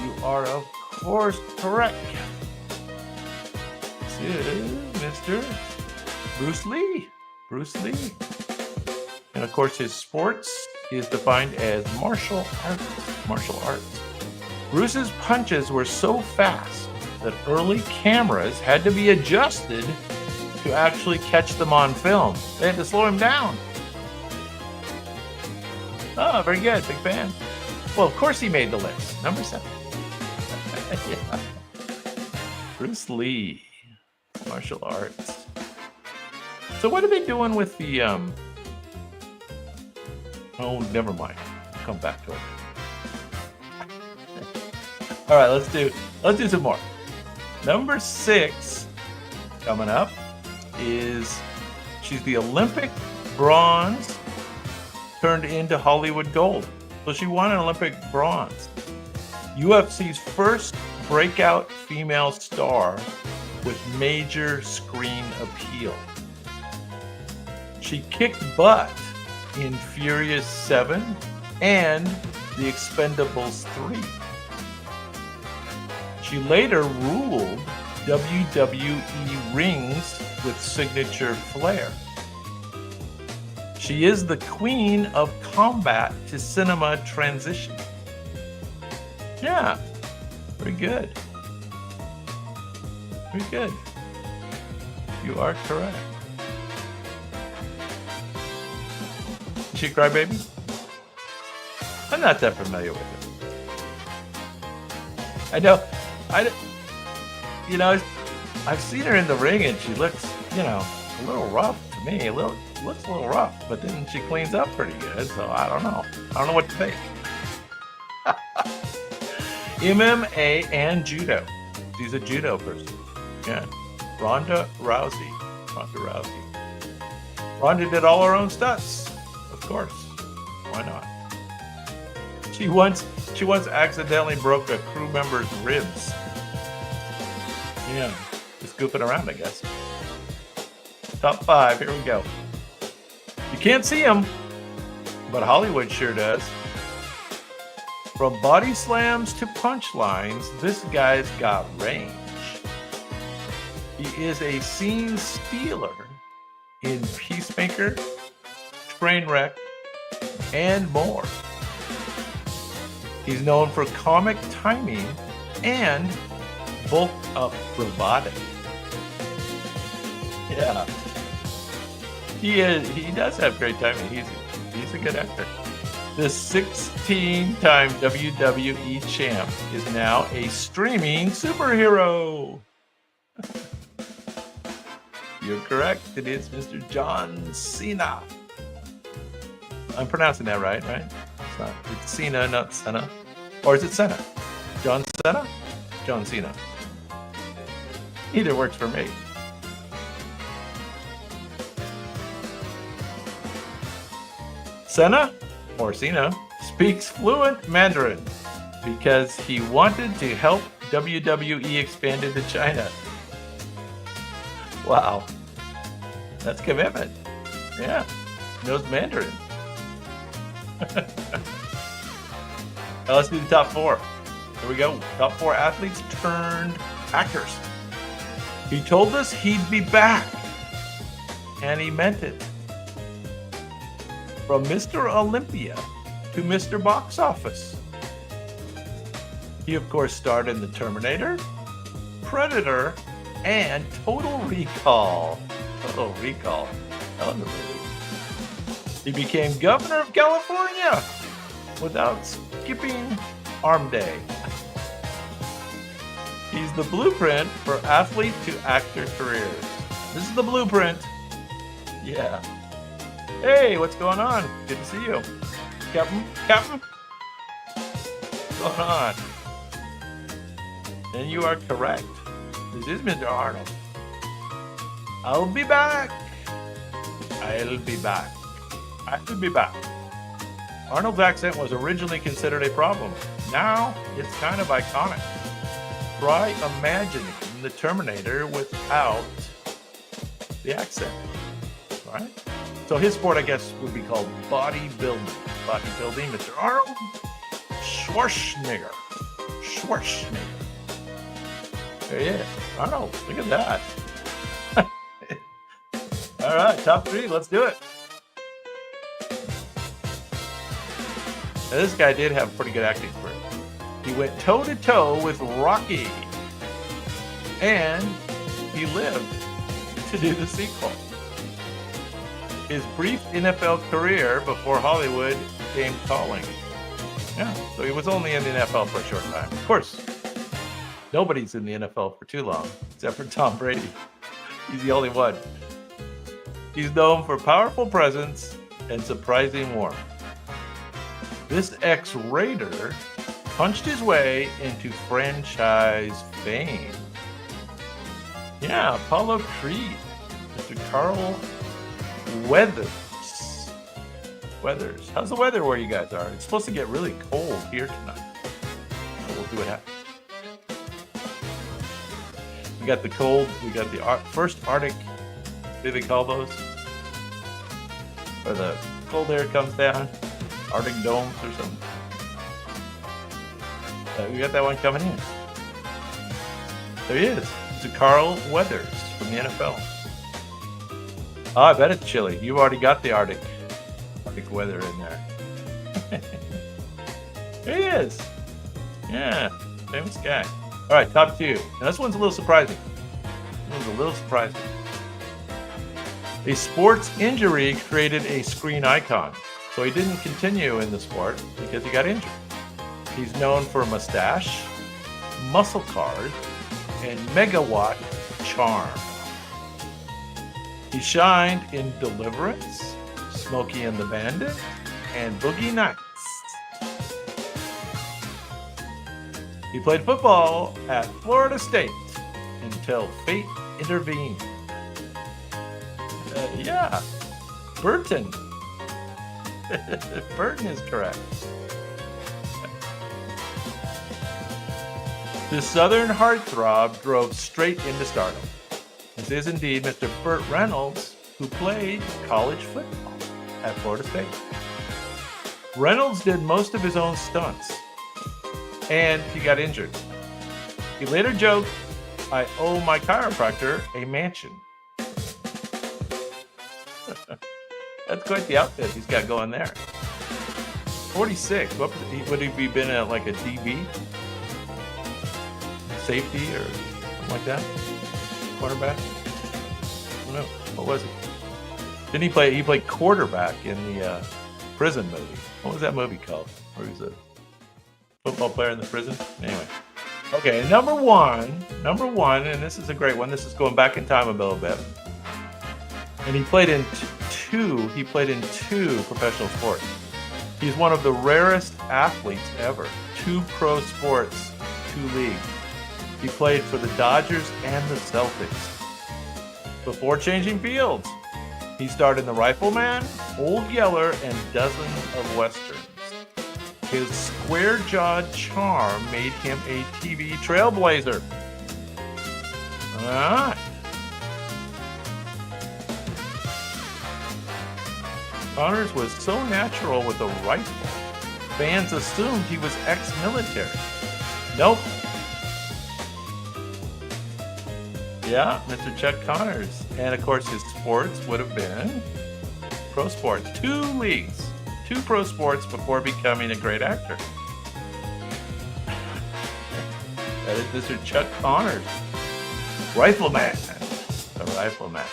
You are, of course, correct. This is Mr. Bruce Lee. Bruce Lee. And of course, his sports is defined as martial arts. Martial arts. Bruce's punches were so fast that early cameras had to be adjusted to actually catch them on film. They had to slow him down. Oh, very good. Big fan. Well, of course he made the list. Number 7. Yeah. Bruce Lee. Martial arts. So what are they doing with the... Oh, never mind. come back to it. All right, let's do some more. Number 6 coming up is she's the Olympic bronze turned into Hollywood gold. So she won an Olympic bronze. UFC's first breakout female star with major screen appeal. She kicked butt in Furious 7 and The Expendables 3. She later ruled WWE rings with signature flair. She is the queen of combat to cinema transition. Yeah, pretty good. Pretty good. You are correct. Is she a crybaby? I'm not that familiar with it. I've seen her in the ring and she looks, a little rough to me. Looks a little rough, but then she cleans up pretty good. So I don't know. I don't know what to think. MMA and judo. She's a judo person. Yeah. Ronda Rousey. Ronda did all her own stunts. Of course. Why not? She once accidentally broke a crew member's ribs. Yeah. Just goofing around, I guess. Top 5. Here we go. You can't see him, but Hollywood sure does. From body slams to punchlines, this guy's got range. He is a scene stealer in Peacemaker, Trainwreck, and more. He's known for comic timing and bulked up bravado. Yeah. He does have great timing. He's a good actor. The 16-time WWE champ is now a streaming superhero. You're correct. It is Mr. John Cena. I'm pronouncing that right? It's Cena, not Senna. Or is it Senna? John Cena? John Cena. Either works for me. Senna, or Cena, speaks fluent Mandarin because he wanted to help WWE expand into China. Wow. That's commitment. Yeah. Knows Mandarin. Now let's do the top 4. Here we go. Top 4 athletes turned actors. He told us he'd be back. And he meant it. From Mr. Olympia to Mr. Box Office. He, of course, starred in The Terminator, Predator, and Total Recall. Total Recall. That was a movie. He became governor of California without skipping Arm Day. He's the blueprint for athlete to actor careers. This is the blueprint. Yeah. Hey, what's going on? Good to see you. Captain? What's going on? And you are correct. This is Mr. Arnold. I'll be back. Arnold's accent was originally considered a problem. Now, it's kind of iconic. Try imagining the Terminator without the accent. Right? So his sport, I guess, would be called bodybuilding. Mr. Arnold Schwarzenegger. There he is. Arnold, look at that. All right, top 3, let's do it. Now, this guy did have a pretty good acting career. He went toe-to-toe with Rocky. And he lived to do the sequel. His brief NFL career before Hollywood came calling. Yeah, so he was only in the NFL for a short time. Of course, nobody's in the NFL for too long, except for Tom Brady. He's the only one. He's known for powerful presence and surprising warmth. This ex-Raider punched his way into franchise fame. Yeah, Apollo Creed, Mr. Carl Weathers. How's the weather where you guys are? It's supposed to get really cold here tonight. We'll see what happens. We got the cold. We got the first Arctic. What do they call those? Where the cold air comes down. Arctic domes or something. We got that one coming in. There he is. It's Carl Weathers from the NFL. Oh, I bet it's chilly. You've already got the Arctic weather in there. There he is. Yeah, famous guy. All right, top two. Now this one's a little surprising. A sports injury created a screen icon. So he didn't continue in the sport because he got injured. He's known for mustache, muscle card, and megawatt charm. He shined in Deliverance, Smokey and the Bandit, and Boogie Nights. He played football at Florida State until fate intervened. Yeah, Burton. Burton is correct. The Southern heartthrob drove straight into stardom. This is indeed Mr. Burt Reynolds, who played college football at Florida State. Reynolds did most of his own stunts, and he got injured. He later joked, "I owe my chiropractor a mansion." That's quite the outfit he's got going there. 46. What would he be been at, like a DB? Safety or something like that? Quarterback? I don't know. What was it? Didn't he play? He played quarterback in the prison movie. What was that movie called? Where he was a football player in the prison? Anyway. Okay, number one, and this is a great one. This is going back in time a little bit. And he played in two professional sports. He's one of the rarest athletes ever. 2 pro sports, 2 leagues. He played for the Dodgers and the Celtics. Before changing fields, he starred in The Rifleman, Old Yeller, and dozens of westerns. His square-jawed charm made him a TV trailblazer. All right. Connors was so natural with a rifle, fans assumed he was ex-military. Nope. Yeah, Mr. Chuck Connors. And of course his sports would have been pro sports. 2 leagues, 2 pro sports before becoming a great actor. That is Mr. Chuck Connors. Rifleman. The Rifleman.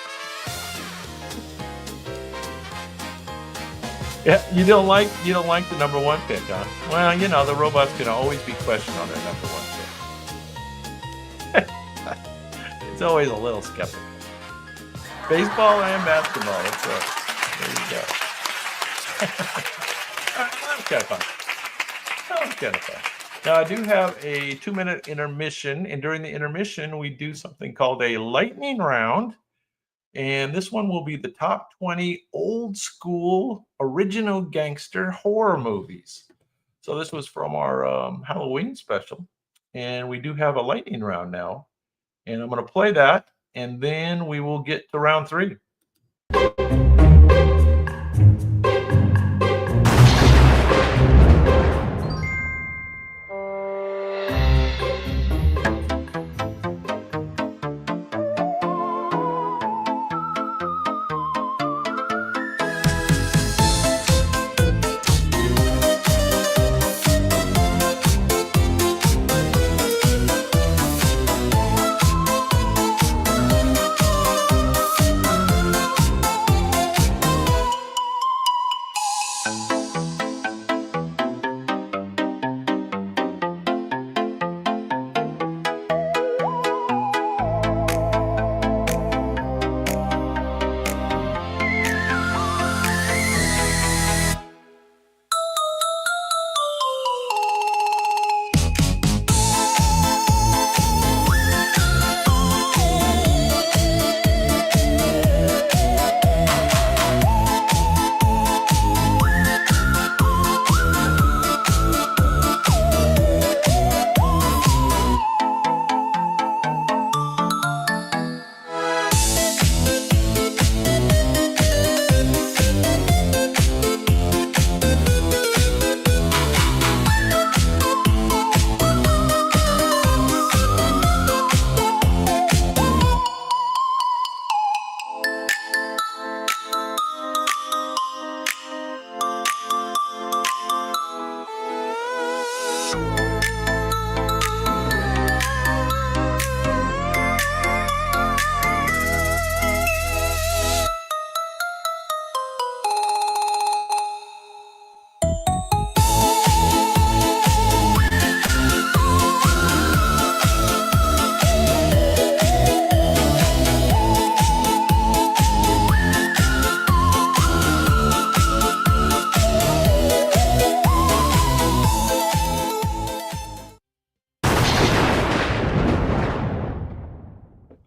Yeah, you don't like the number 1 pick, huh? Well, you know, the robots can always be questioned on their number 1 pick. It's always a little skeptical. Baseball and basketball. That's right. There you go. All right, that was kind of fun. Now, I do have a 2-minute intermission, and during the intermission, we do something called a lightning round. And this one will be the top 20 old school original gangster horror movies. So this was from our Halloween special. And we do have a lightning round now. And I'm going to play that, and then we will get to round 3.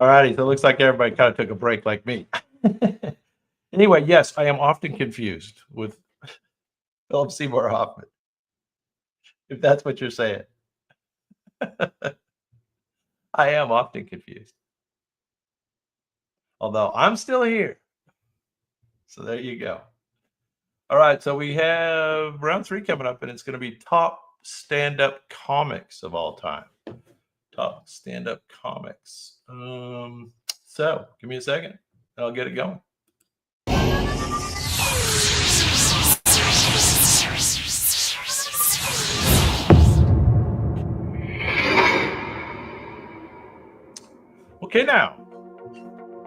All righty. So it looks like everybody kind of took a break like me. Anyway, yes, I am often confused with Philip Seymour Hoffman, if that's what you're saying. I am often confused. Although I'm still here. So there you go. All right. So we have round 3 coming up, and it's going to be top stand-up comics of all time. Top stand-up comics. So give me a second, and I'll get it going. Okay, now,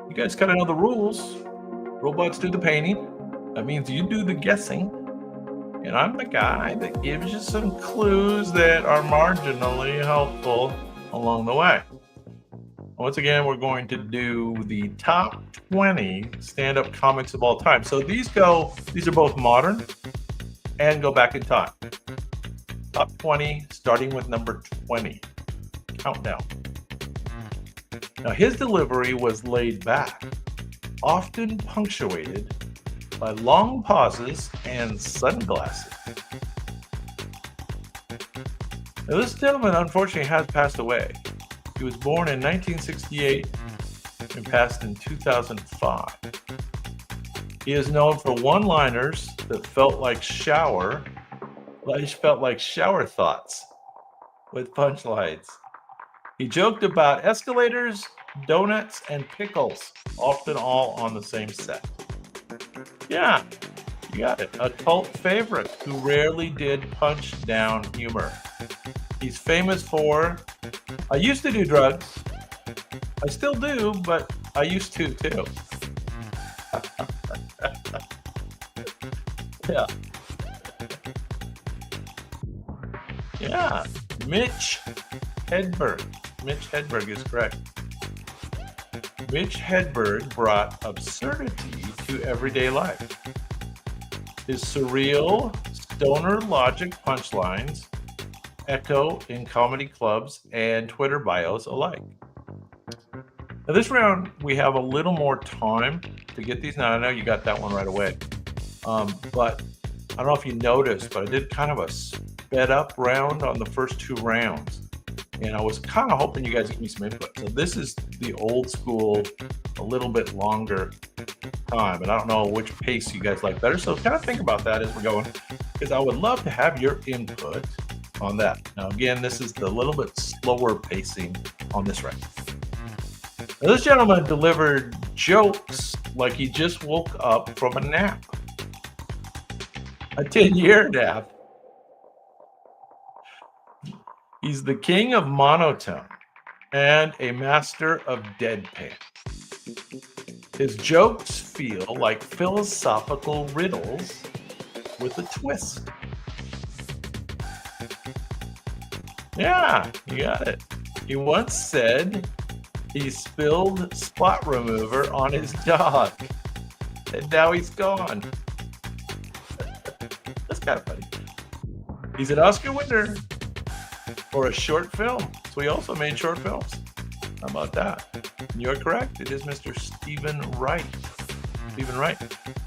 you guys kind of know the rules. Robots do the painting. That means you do the guessing. And I'm the guy that gives you some clues that are marginally helpful along the way. Once again, we're going to do the top 20 stand-up comics of all time. So these are both modern and go back in time. Top 20, starting with number 20. Countdown. Now, his delivery was laid back, often punctuated by long pauses and sunglasses. Now, this gentleman unfortunately has passed away. He was born in 1968 and passed in 2005. He is known for one-liners that felt like shower thoughts with punchlines. He joked about escalators, donuts, and pickles, often all on the same set. Yeah, you got it. A cult favorite who rarely did punch-down humor. He's famous for, I used to do drugs. I still do, but I used to too. Yeah. Yeah, Mitch Hedberg. Mitch Hedberg is correct. Mitch Hedberg brought absurdity to everyday life. His surreal, stoner logic punchlines echo in comedy clubs and Twitter bios alike. Now, this round, we have a little more time to get these. Now, I know you got that one right away. But I don't know if you noticed, but I did kind of a sped up round on the first 2 rounds. And I was kind of hoping you guys give me some input. So this is the old school, a little bit longer time. And I don't know which pace you guys like better. So kind of think about that as we're going, because I would love to have your input on that. Now, again, this is the little bit slower pacing on this round. Now, this gentleman delivered jokes like he just woke up from a nap. A 10-year nap. He's the king of monotone and a master of deadpan. His jokes feel like philosophical riddles with a twist. Yeah, you got it. He once said he spilled spot remover on his dog, and now he's gone. That's kind of funny. He's an Oscar winner for a short film. So he also made short films. How about that? And you're correct. It is Mr. Stephen Wright. Stephen Wright,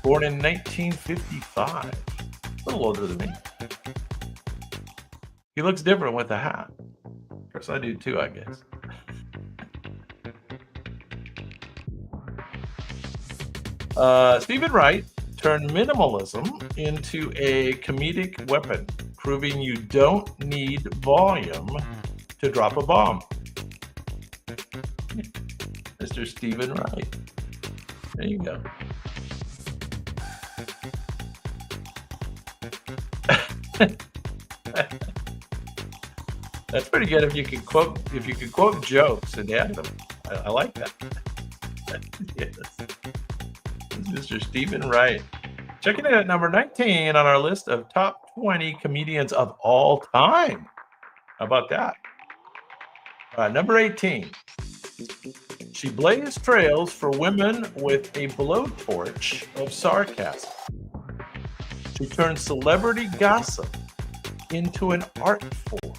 born in 1955. A little older than me. He looks different with a hat. Of course, I do too, I guess. Stephen Wright turned minimalism into a comedic weapon, proving you don't need volume to drop a bomb. Mr. Stephen Wright. There you go. That's pretty good if you can quote jokes and add them. I like that. Yes. Mr. Stephen Wright. Checking in at number 19 on our list of top 20 comedians of all time. How about that? Number 18. She blazed trails for women with a blowtorch of sarcasm. She turned celebrity gossip into an art form.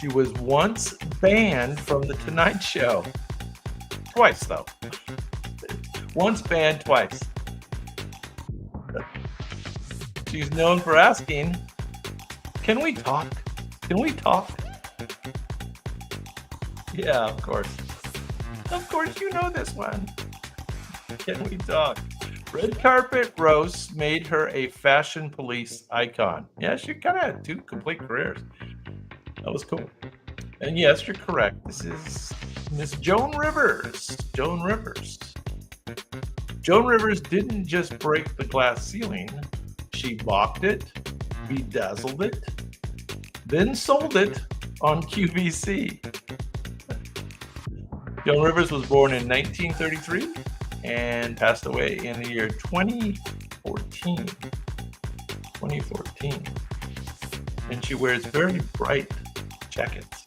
She was once banned from The Tonight Show. Twice, though. Once banned, twice. She's known for asking, "Can we talk? Can we talk?" Yeah, of course. Of course you know this one. Can we talk? Red carpet roasts made her a fashion police icon. Yeah, she kind of had 2 complete careers. That was cool. And yes, you're correct. This is Miss Joan Rivers. Joan Rivers. Joan Rivers didn't just break the glass ceiling. She mocked it, bedazzled it, then sold it on QVC. Joan Rivers was born in 1933 and passed away in the year 2014. 2014. And she wears very bright jackets.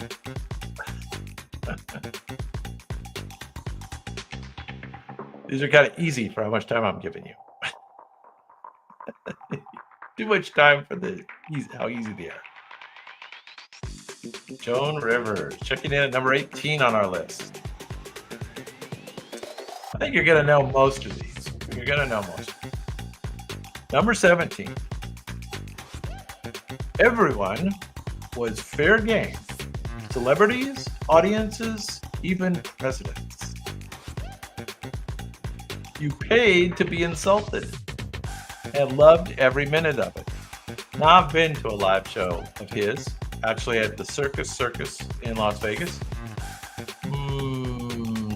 These are kind of easy for how much time I'm giving you. Too much time for how easy they are. Joan Rivers, checking in at number 18 on our list. I think you're going to know most of these. You're going to know most. Number 17. Everyone was fair game. Celebrities, audiences, even presidents. You paid to be insulted and loved every minute of it. Now, I've been to a live show of his, actually at the Circus in Las Vegas.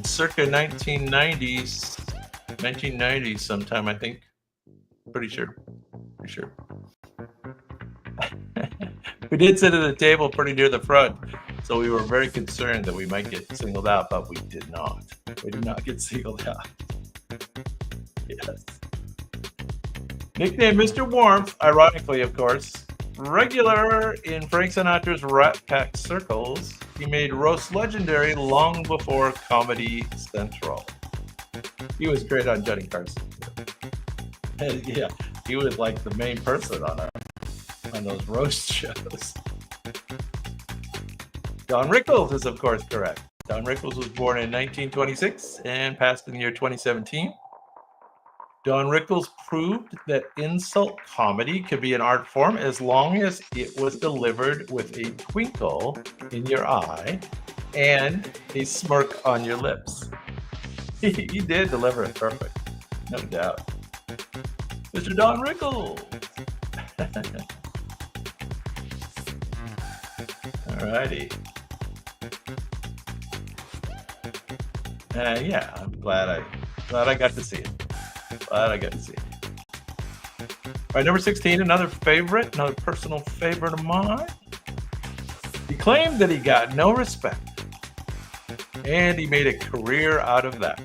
Circa 1990s sometime, I think. Pretty sure. We did sit at a table pretty near the front, so we were very concerned that we might get singled out, but we did not. We did not get singled out. Yes. Nicknamed Mr. Warmth, ironically, of course. Regular in Frank Sinatra's Rat Pack circles, he made roast legendary long before Comedy Central. He was great on Johnny Carson. Yeah, he was like the main person on those roast shows. Don Rickles is, of course, correct. Don Rickles was born in 1926 and passed in the year 2017. Don Rickles proved that insult comedy could be an art form as long as it was delivered with a twinkle in your eye and a smirk on your lips. He did deliver it perfect, no doubt. Mr. Don Rickles. Alrighty. Yeah, I'm glad I got to see it. All right, number 16, another personal favorite of mine. He claimed that he got no respect, and he made a career out of that.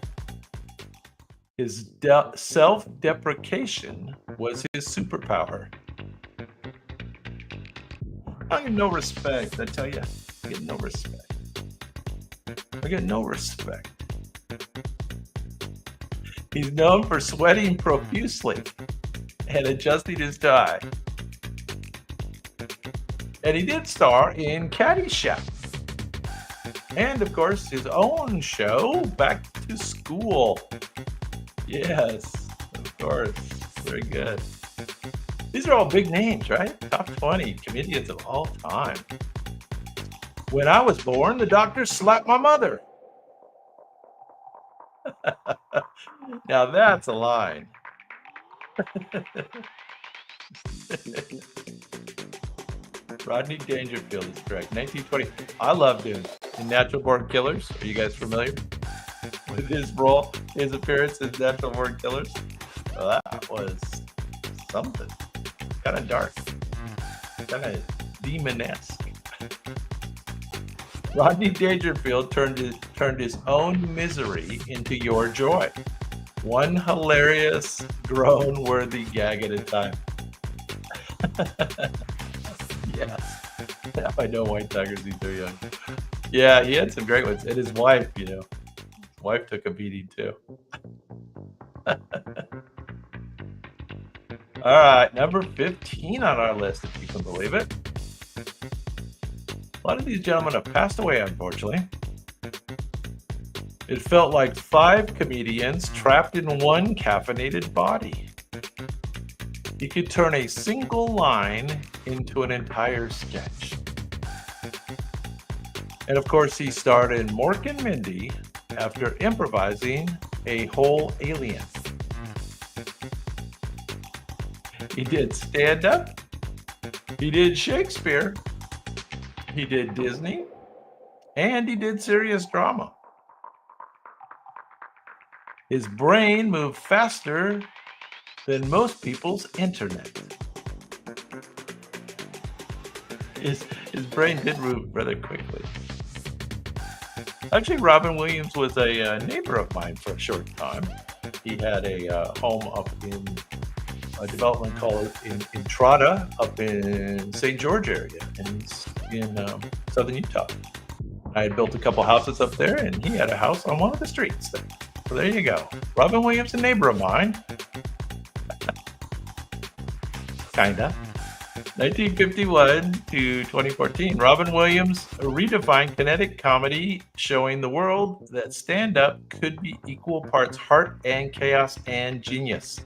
His self-deprecation was his superpower. I get no respect, I tell you. I get no respect. He's known for sweating profusely and adjusting his tie. And he did star in Caddyshack. And, of course, his own show, Back to School. Yes, of course. Very good. These are all big names, right? Top 20 comedians of all time. When I was born, the doctor slapped my mother. Now that's a line. Rodney Dangerfield is correct. 1920. I loved him in Natural Born Killers. Are you guys familiar with his role, his appearance in Natural Born Killers? Well, that was something. Kind of dark. Kind of demonesque. Rodney Dangerfield turned his own misery into your joy. One hilarious, groan-worthy gag at a time. Yes. Now I know White Tiger's he's so young. Yeah, he had some great ones. And his wife, his wife took a beating too. All right, number 15 on our list, if you can believe it. A lot of these gentlemen have passed away, unfortunately. It felt like 5 comedians trapped in one caffeinated body. He could turn a single line into an entire sketch. And of course, he starred in Mork and Mindy after improvising a whole alien. He did stand-up. He did Shakespeare. He did Disney. And he did serious drama. His brain moved faster than most people's internet. His brain did move rather quickly. Actually, Robin Williams was a neighbor of mine for a short time. He had a home up in a development called Entrada up in St. George area in southern Utah. I had built a couple houses up there, and he had a house on one of the streets there. So there you go. Robin Williams, a neighbor of mine. Kinda. 1951 to 2014, Robin Williams redefined kinetic comedy, showing the world that stand-up could be equal parts heart and chaos and genius.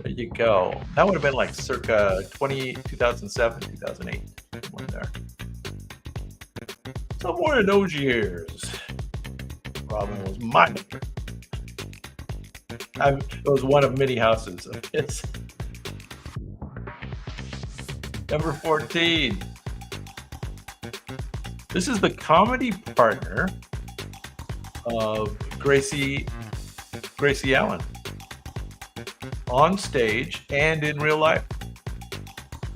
There you go. That would have been like circa 2007, 2008. Somewhere there. Somewhere in those years. Robin was my neighbor. It was one of many houses of his. Number 14. This is the comedy partner of Gracie Allen on stage and in real life.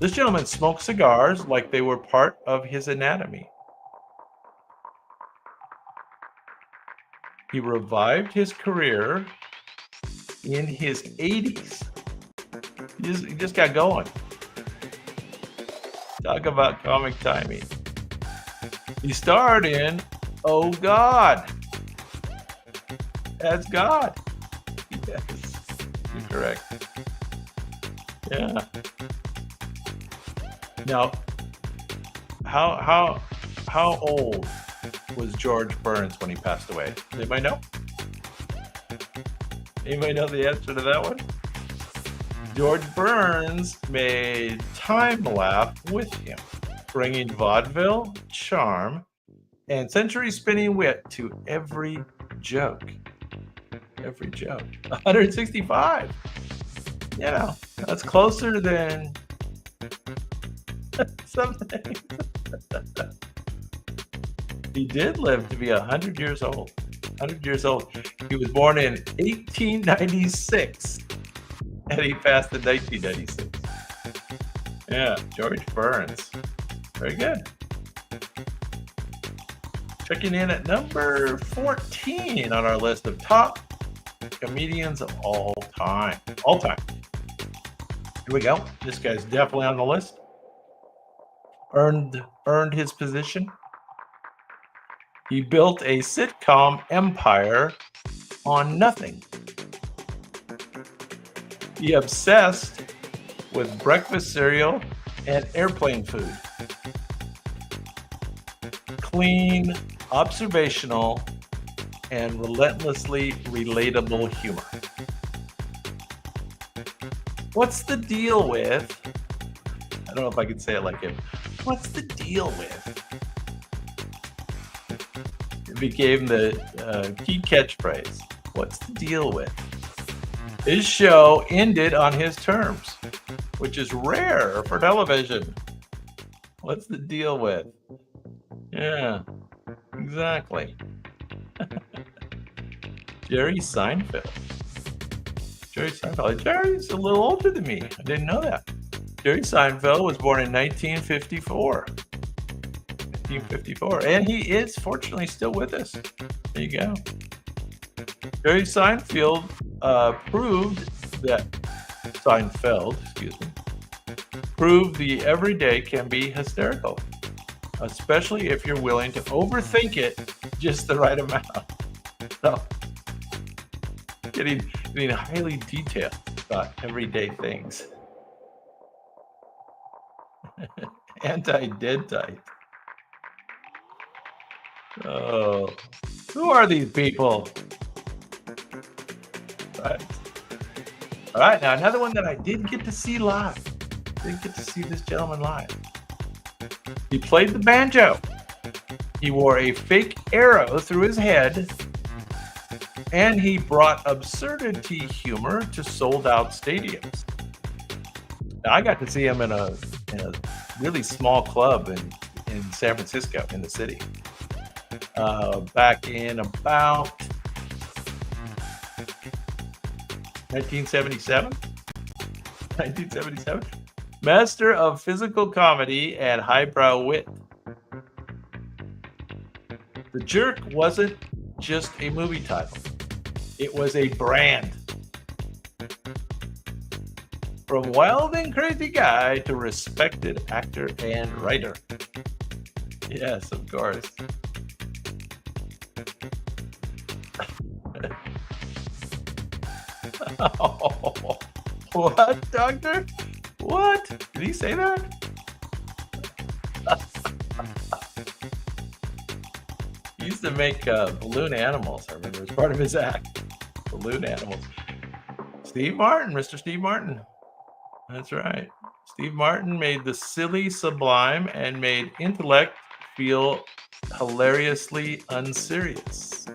This gentleman smoked cigars like they were part of his anatomy. He revived his career in his 80s. He just got going. Talk about comic timing. He starred in Oh God. That's God. Yes, you're correct. Yeah. Now, how old was George Burns when he passed away? Anybody know? Anybody know the answer to that one? George Burns made time laugh with him, bringing vaudeville, charm, and century-spinning wit to every joke. Every joke. 165. You know, that's closer than something. He did live to be 100 years old. 100 years old. He was born in 1896. And he passed in 1996. Yeah, George Burns. Very good. Checking in at number 14 on our list of top comedians of all time. All time. Here we go. This guy's definitely on the list. Earned his position. He built a sitcom empire on nothing. He obsessed with breakfast cereal and airplane food. Clean, observational, and relentlessly relatable humor. What's the deal with? I don't know if I could say it like him. What's the deal with? It became the key catchphrase. What's the deal with? His show ended on his terms, which is rare for television. What's the deal with? Yeah, exactly. Jerry Seinfeld. Jerry's a little older than me. I didn't know that. Jerry Seinfeld was born in 1954. And he is fortunately still with us. There you go. Jerry Seinfeld proved the everyday can be hysterical, especially if you're willing to overthink it just the right amount. So, getting highly detailed about everyday things. Anti-dead type. Oh, who are these people? Right. All right, now another one that I did get to see live. Did get to see this gentleman live. He played the banjo. He wore a fake arrow through his head, and he brought absurdity humor to sold-out stadiums. Now, I got to see him in a really small club in San Francisco, in the city, back in about 1977. 1977. Master of physical comedy and highbrow wit. The Jerk wasn't just a movie title. It was a brand. From wild and crazy guy to respected actor and writer. Yes, of course. Oh, what, doctor? What? Did he say that? He used to make balloon animals, I remember, as part of his act. Balloon animals. Steve Martin, Mr. Steve Martin. That's right. Steve Martin made the silly sublime and made intellect feel hilariously unserious.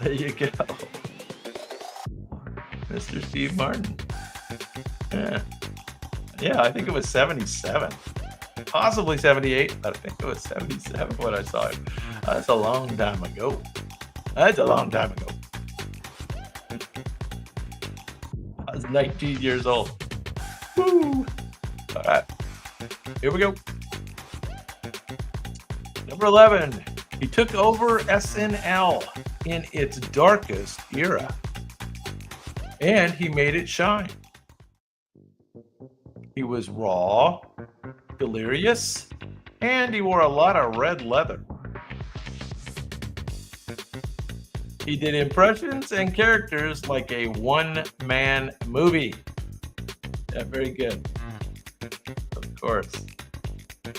There you go. Mr. Steve Martin. Yeah, I think it was 77. Possibly 78, but I think it was 77 when I saw him. That's a long time ago. That's a long time ago. I was 19 years old. Woo! All right, here we go. Number 11, he took over SNL in its darkest era, and he made it shine. He was raw, delirious, and he wore a lot of red leather. He did impressions and characters like a one-man movie. Yeah, very good. Of course.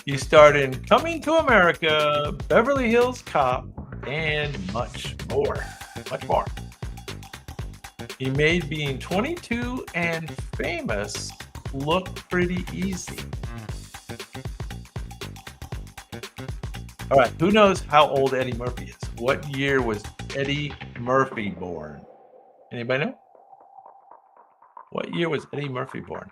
He starred in Coming to America, Beverly Hills Cop, and much more. Much more. He made being 22 and famous look pretty easy. All right, who knows how old Eddie Murphy is? What year was Eddie Murphy born? Anybody know? What year was Eddie Murphy born?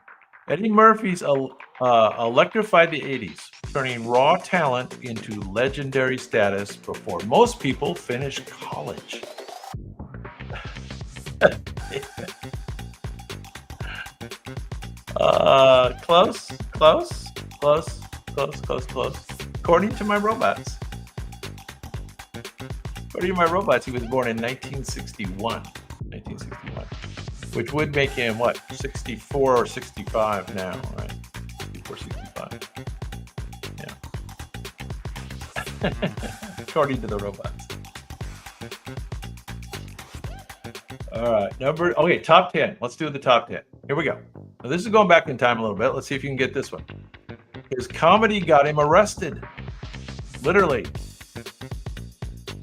Eddie Murphy's electrified the 80s, turning raw talent into legendary status before most people finish college. Close. According to my robots. According to my robots, he was born in 1961. Which would make him, what, 64 or 65 now, right? 64, 65. Yeah. According to the robots. All right, top 10. Let's do the top 10. Here we go. Now, this is going back in time a little bit. Let's see if you can get this one. His comedy got him arrested. Literally.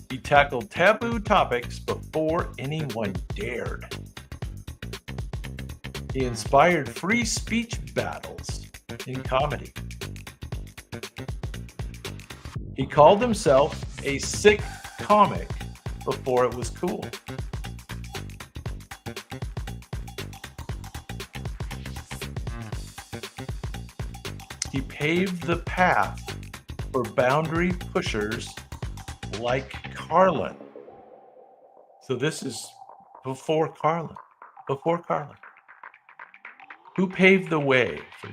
He tackled taboo topics before anyone dared. He inspired free speech battles in comedy. He called himself a sick comic before it was cool. He paved the path for boundary pushers like Carlin. So this is before Carlin. Who paved the way for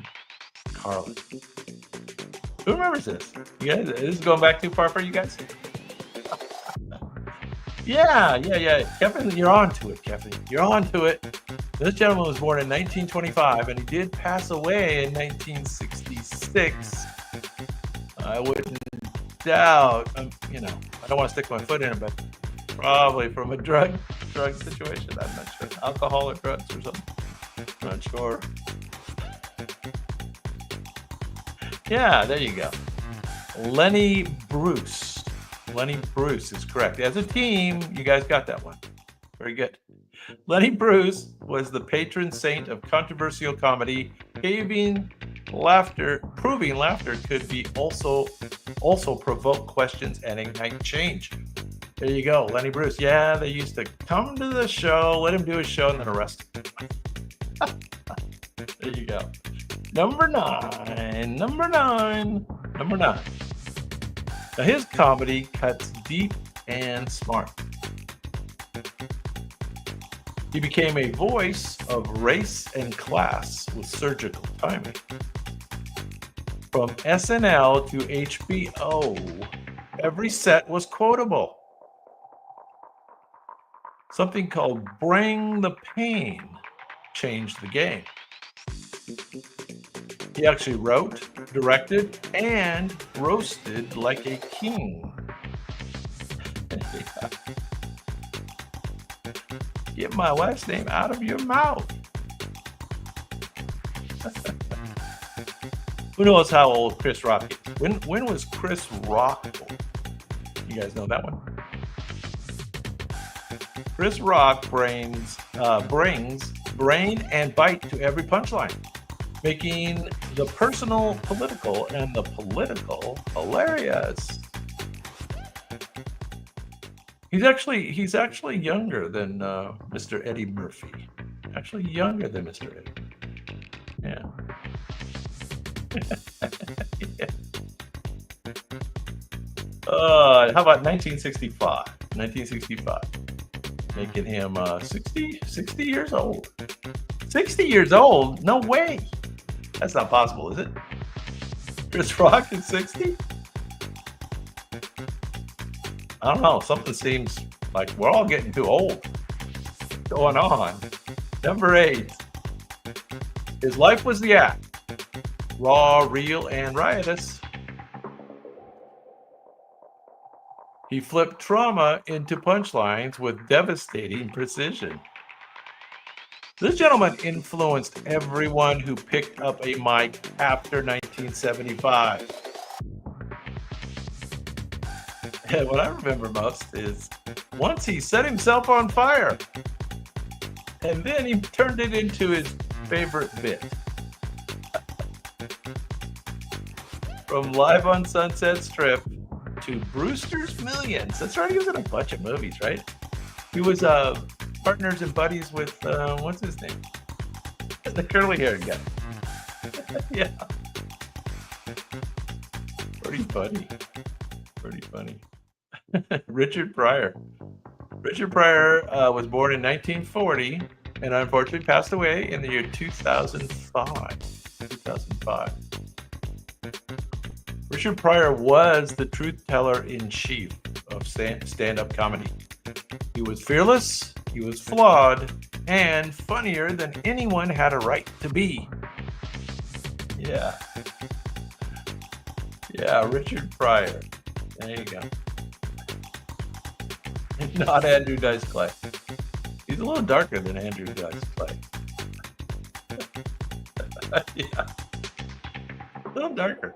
Carlin? Who remembers this? You guys, this is going back too far for you guys? Yeah. Kevin, you're on to it, Kevin. You're on to it. This gentleman was born in 1925, and he did pass away in 1966. I wouldn't doubt, I don't want to stick my foot in it, but probably from a drug situation. I'm not sure. Alcohol or drugs or something. I'm not sure. Yeah, there you go. Lenny Bruce. Lenny Bruce is correct. As a team, you guys got that one. Very good. Lenny Bruce was the patron saint of controversial comedy, proving laughter could be also provoke questions and ignite change. There you go, Lenny Bruce. Yeah, they used to come to the show, let him do his show, and then arrest him. There you go. Number nine. Now his comedy cuts deep and smart. He became a voice of race and class with surgical timing. From SNL to HBO, every set was quotable. Something called Bring the Pain changed the game. He actually wrote, directed, and roasted like a king. Yeah. Get my wife's name out of your mouth. Who knows how old Chris Rock is? When was Chris Rock born? You guys know that one? Chris Rock brings brain and bite to every punchline, making the personal political and the political hilarious. He's actually younger than Mr. Eddie Murphy. Actually younger than Mr. Eddie. Yeah. Yeah. How about 1965? 1965. Making him 60 years old. 60 years old? No way. That's not possible, is it? Chris Rock is 60? I don't know. Something seems like we're all getting too old. What's going on? Number 8. His life was the act. Raw, real, and riotous. He flipped trauma into punchlines with devastating precision. This gentleman influenced everyone who picked up a mic after 1975. And what I remember most is once he set himself on fire, and then he turned it into his favorite bit. From Live on Sunset Strip to Brewster's Millions. That's right, he was in a bunch of movies, right? He was partners and buddies with, what's his name? The curly-haired guy. Yeah. Pretty funny. Richard Pryor. Richard Pryor was born in 1940 and unfortunately passed away in the year 2005. Richard Pryor was the truth teller in chief of stand-up comedy. He was fearless, he was flawed, and funnier than anyone had a right to be. Yeah, Richard Pryor. There you go. Not Andrew Dice Clay. He's a little darker than Andrew Dice Clay. Yeah. A little darker.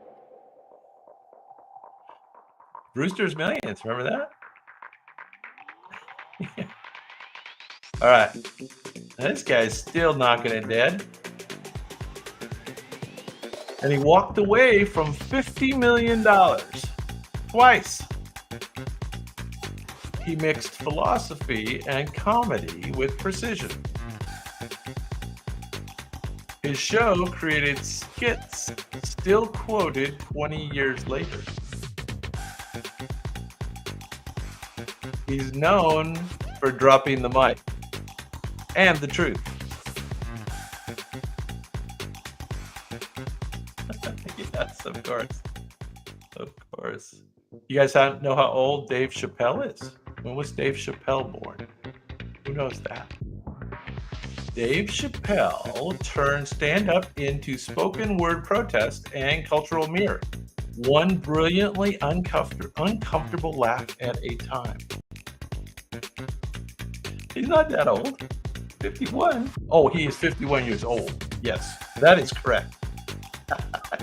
Brewster's Millions, remember that? Yeah. All right. This guy's still knocking it dead. And he walked away from $50 million twice. He mixed philosophy and comedy with precision. His show created skits still quoted 20 years later. He's known for dropping the mic and the truth. Yes, of course. You guys know how old Dave Chappelle is? When was Dave Chappelle born? Who knows that? Dave Chappelle turned stand-up into spoken word protest and cultural mirror. One brilliantly uncomfortable laugh at a time. He's not that old. 51. Oh, he is 51 years old. Yes, that is correct.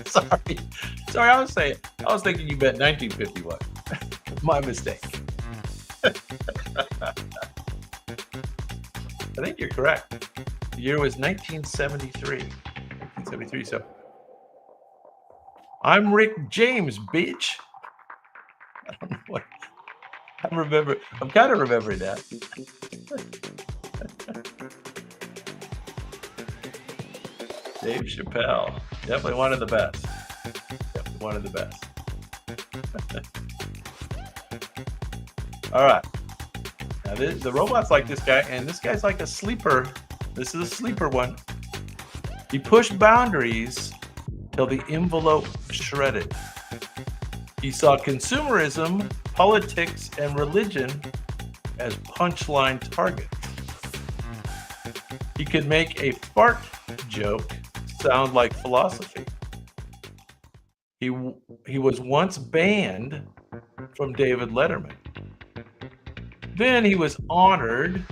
Sorry, I was thinking you meant 1951. My mistake. I think you're correct. The year was 1973. 1973, so. I'm Rick James, bitch. I don't know what. I'm kind of remembering that. Dave Chappelle. Definitely one of the best. Definitely one of the best. All right. Now, the robot's like this guy, and this guy's like a sleeper. This is a sleeper one. He pushed boundaries till the envelope shredded. He saw consumerism, politics, and religion as punchline targets. He could make a fart joke sound like philosophy. He was once banned from David Letterman. Then he was honored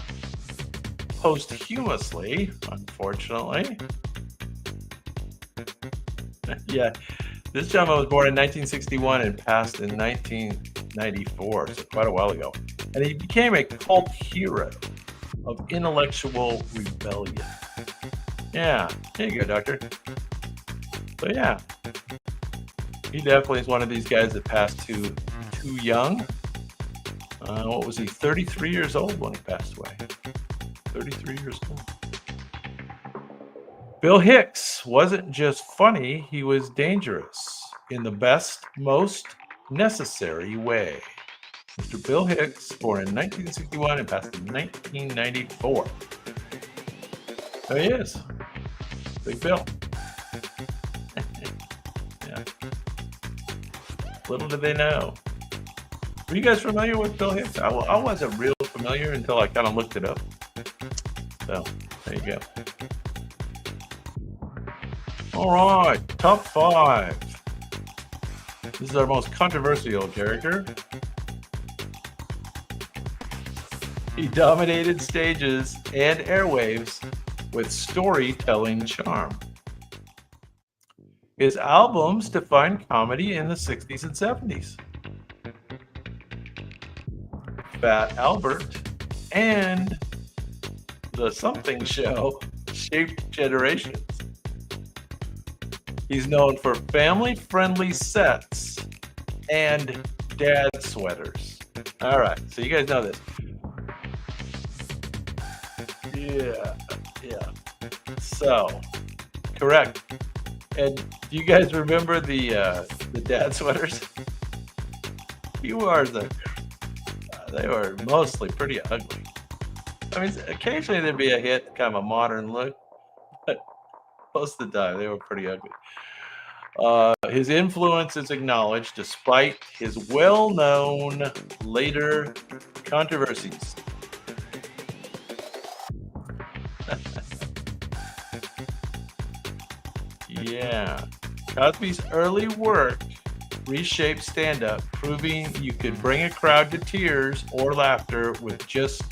posthumously, unfortunately. Yeah, this gentleman was born in 1961 and passed in 1994, so quite a while ago. And he became a cult hero of intellectual rebellion. Yeah, here you go, doctor. So yeah, he definitely is one of these guys that passed too young. What was he, 33 years old when he passed away? 33 years old. Bill Hicks wasn't just funny, he was dangerous in the best, most necessary way. Mr. Bill Hicks, born in 1961 and passed in 1994. There he is. Big Bill. Yeah. Little did they know. Were you guys familiar with Bill Hicks? I wasn't real familiar until I kind of looked it up. So, there you go. All right, top 5. This is our most controversial character. He dominated stages and airwaves with storytelling charm. His albums defined comedy in the 60s and 70s. Fat Albert and The Something Show shaped generations. He's known for family-friendly sets and dad sweaters. All right, so you guys know this. Yeah. So, correct. And do you guys remember the dad sweaters? They were mostly pretty ugly. I mean, occasionally there'd be a hit, kind of a modern look, but most of the time they were pretty ugly. His influence is acknowledged despite his well-known later controversies. Yeah. Cosby's early work reshaped stand-up, proving you could bring a crowd to tears or laughter with just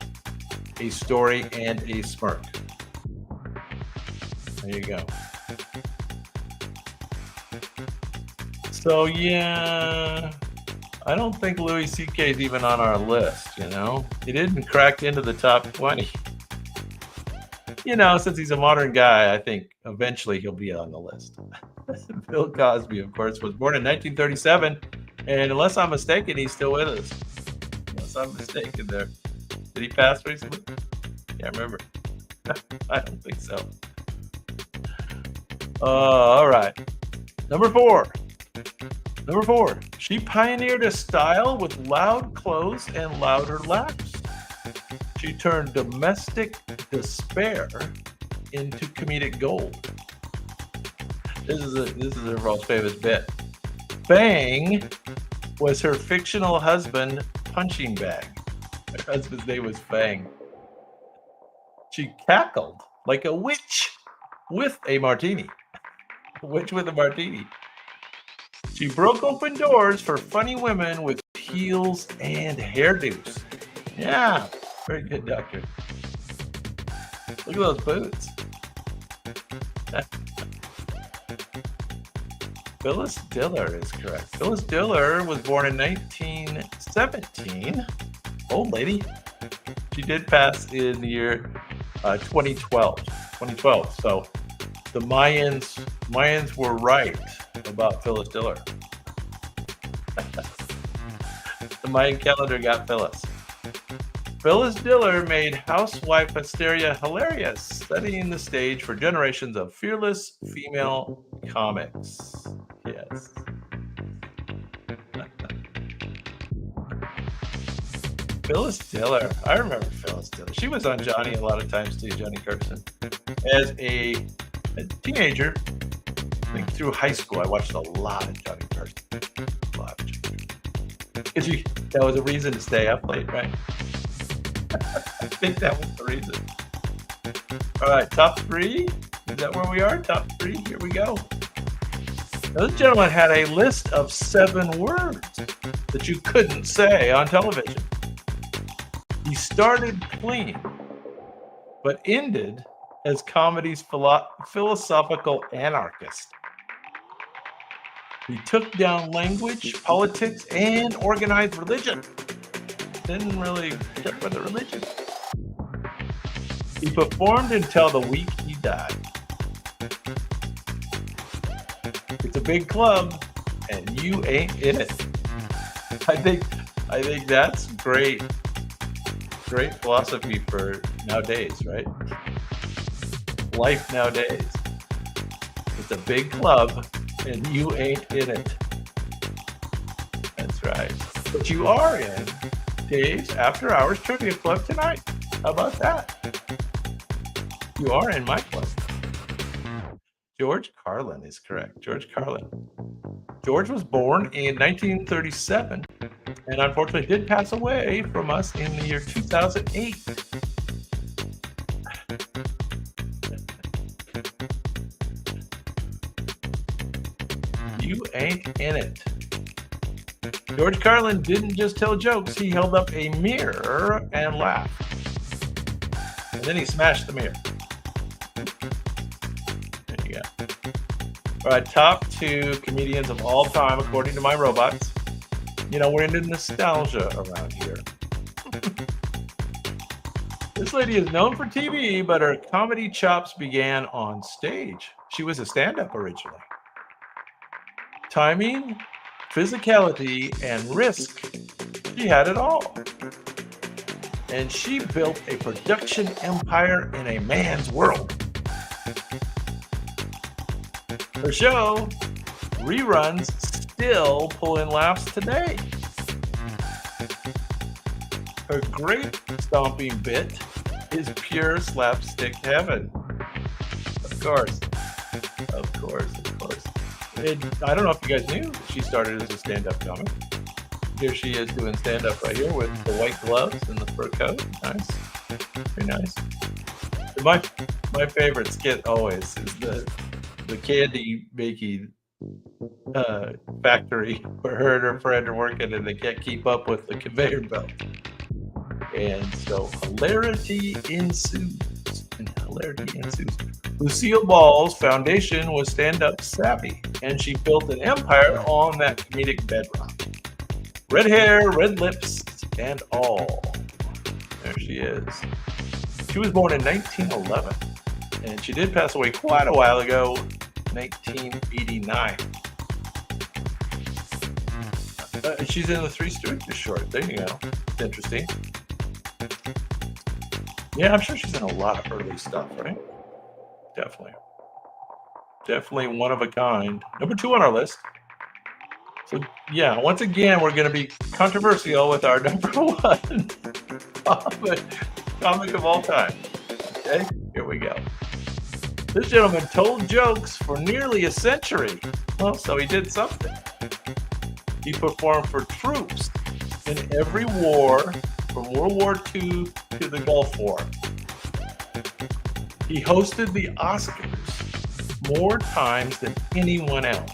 a story and a smirk. There you go. So yeah, I don't think Louis C.K. is even on our list, you know? He didn't crack into the top 20. You know, since he's a modern guy, I think eventually he'll be on the list. Bill Cosby, of course, was born in 1937, and unless I'm mistaken, he's still with us. Unless I'm mistaken there. Did he pass recently? Can't remember. I don't think so. All right. Number 4. She pioneered a style with loud clothes and louder laughs. She turned domestic despair into comedic gold. This is her most famous bit. Bang was her fictional husband punching bag. Her husband's name was Bang. She cackled like a witch with a martini. A witch with a martini. She broke open doors for funny women with heels and hairdos. Yeah, very good, doctor. Look at those boots. Phyllis Diller is correct. Phyllis Diller was born in 1970 17. Old lady. She did pass in the year 2012. 2012. So the Mayans were right about Phyllis Diller. The Mayan calendar got Phyllis. Phyllis Diller made housewife hysteria hilarious, setting the stage for generations of fearless female comics. Yes. Phyllis Diller. I remember Phyllis Diller. She was on Johnny a lot of times too, Johnny Carson. As a teenager, I think through high school, I watched a lot of Johnny Carson. A lot of Johnny Carson. Because that was a reason to stay up late, right? I think that was the reason. All right, top 3. Is that where we are? Top 3. Here we go. Now, this gentleman had a list of 7 words that you couldn't say on television. He started clean, but ended as comedy's philosophical anarchist. He took down language, politics, and organized religion. Didn't really care for the religion. He performed until the week he died. It's a big club, and you ain't in it. I think that's great. Great philosophy for nowadays, right? Life nowadays. It's a big club, and you ain't in it. That's right. But you are in Dave's After Hours Trivia Club tonight. How about that? You are in my club. George Carlin is correct. George Carlin. George was born in 1937 and unfortunately did pass away from us in the year 2008. You ain't in it. George Carlin didn't just tell jokes, he held up a mirror and laughed. And then he smashed the mirror. There you go. All right, top 2 comedians of all time, according to my robots. You know, we're into nostalgia around here. This lady is known for TV, but her comedy chops began on stage. She was a stand-up originally. Timing, physicality, and risk. She had it all. And she built a production empire in a man's world. Her show, reruns, still pull in laughs today. Her great stomping bit is pure slapstick heaven. Of course. Of course. I don't know if you guys knew she started as a stand-up comic. Here she is doing stand-up right here with the white gloves and the fur coat. Nice. Very nice. My favorite skit always is the candy making factory where her and her friend are working and they can't keep up with the conveyor belt. And so hilarity ensues. Lucille Ball's foundation was stand-up savvy, and she built an empire on that comedic bedrock. Red hair, red lips, and all. There she is. She was born in 1911, and she did pass away quite a while ago, 1989. She's in the Three Stooges short. There you go. It's interesting. Yeah, I'm sure she's in a lot of early stuff, right? Definitely one of a kind. Number 2 on our list. So, yeah, once again, we're going to be controversial with our number 1 comic of all time. Okay, here we go. This gentleman told jokes for nearly a century. Well, so he did something. He performed for troops in every war from World War II to the Gulf War. He hosted the Oscars more times than anyone else.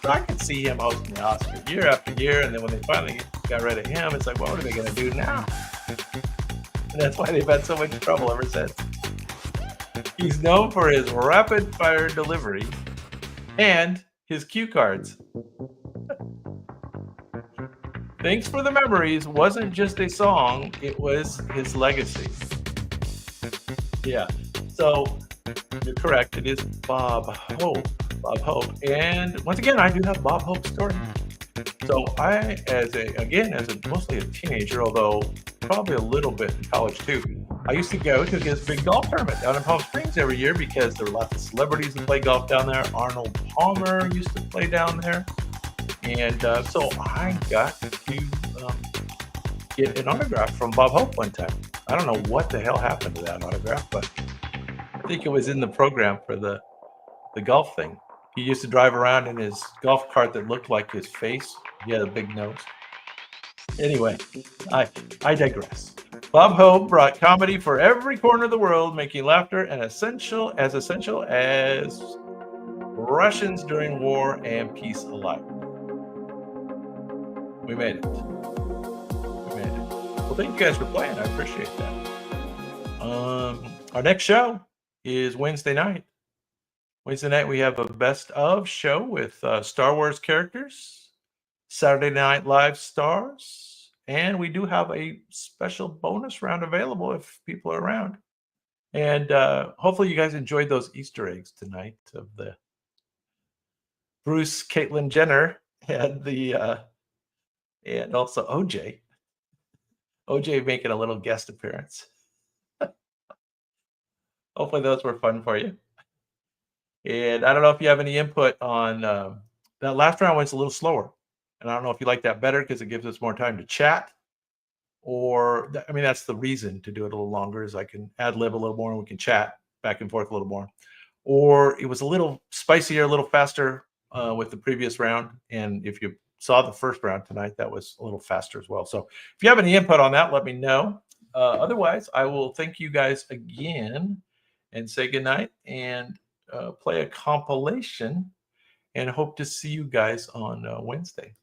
So I could see him hosting the Oscars year after year, and then when they finally got rid of him, it's like, what are they going to do now? And that's why they've had so much trouble ever since. He's known for his rapid-fire delivery and his cue cards. Thanks for the Memories wasn't just a song, it was his legacy. Yeah. So you're correct. It is Bob Hope. Bob Hope. And once again, I do have Bob Hope's story. So I, as a mostly a teenager, although probably a little bit in college too, I used to go to his big golf tournament down in Palm Springs every year because there were lots of celebrities that play golf down there. Arnold Palmer used to play down there. And so I got to get an autograph from Bob Hope one time. I don't know what the hell happened to that autograph, but I think it was in the program for the golf thing. He used to drive around in his golf cart that looked like his face. He had a big nose. Anyway, I digress. Bob Hope brought comedy for every corner of the world, making laughter essential as Russians during war and peace alike. We made it. Well, thank you guys for playing. I appreciate that. Our next show is Wednesday night. Wednesday night, we have a best of show with Star Wars characters, Saturday Night Live stars, and we do have a special bonus round available if people are around. And hopefully you guys enjoyed those Easter eggs tonight of the Bruce, Caitlyn Jenner, and and also OJ. OJ making a little guest appearance. Hopefully those were fun for you. And I don't know if you have any input on that last round was a little slower. And I don't know if you like that better because it gives us more time to chat. Or, I mean, that's the reason to do it a little longer is I can ad lib a little more and we can chat back and forth a little more. Or it was a little spicier, a little faster with the previous round. And if you saw the first round tonight, that was a little faster as well. So if you have any input on that, let me know. Otherwise, I will thank you guys again and say goodnight and play a compilation and hope to see you guys on Wednesday.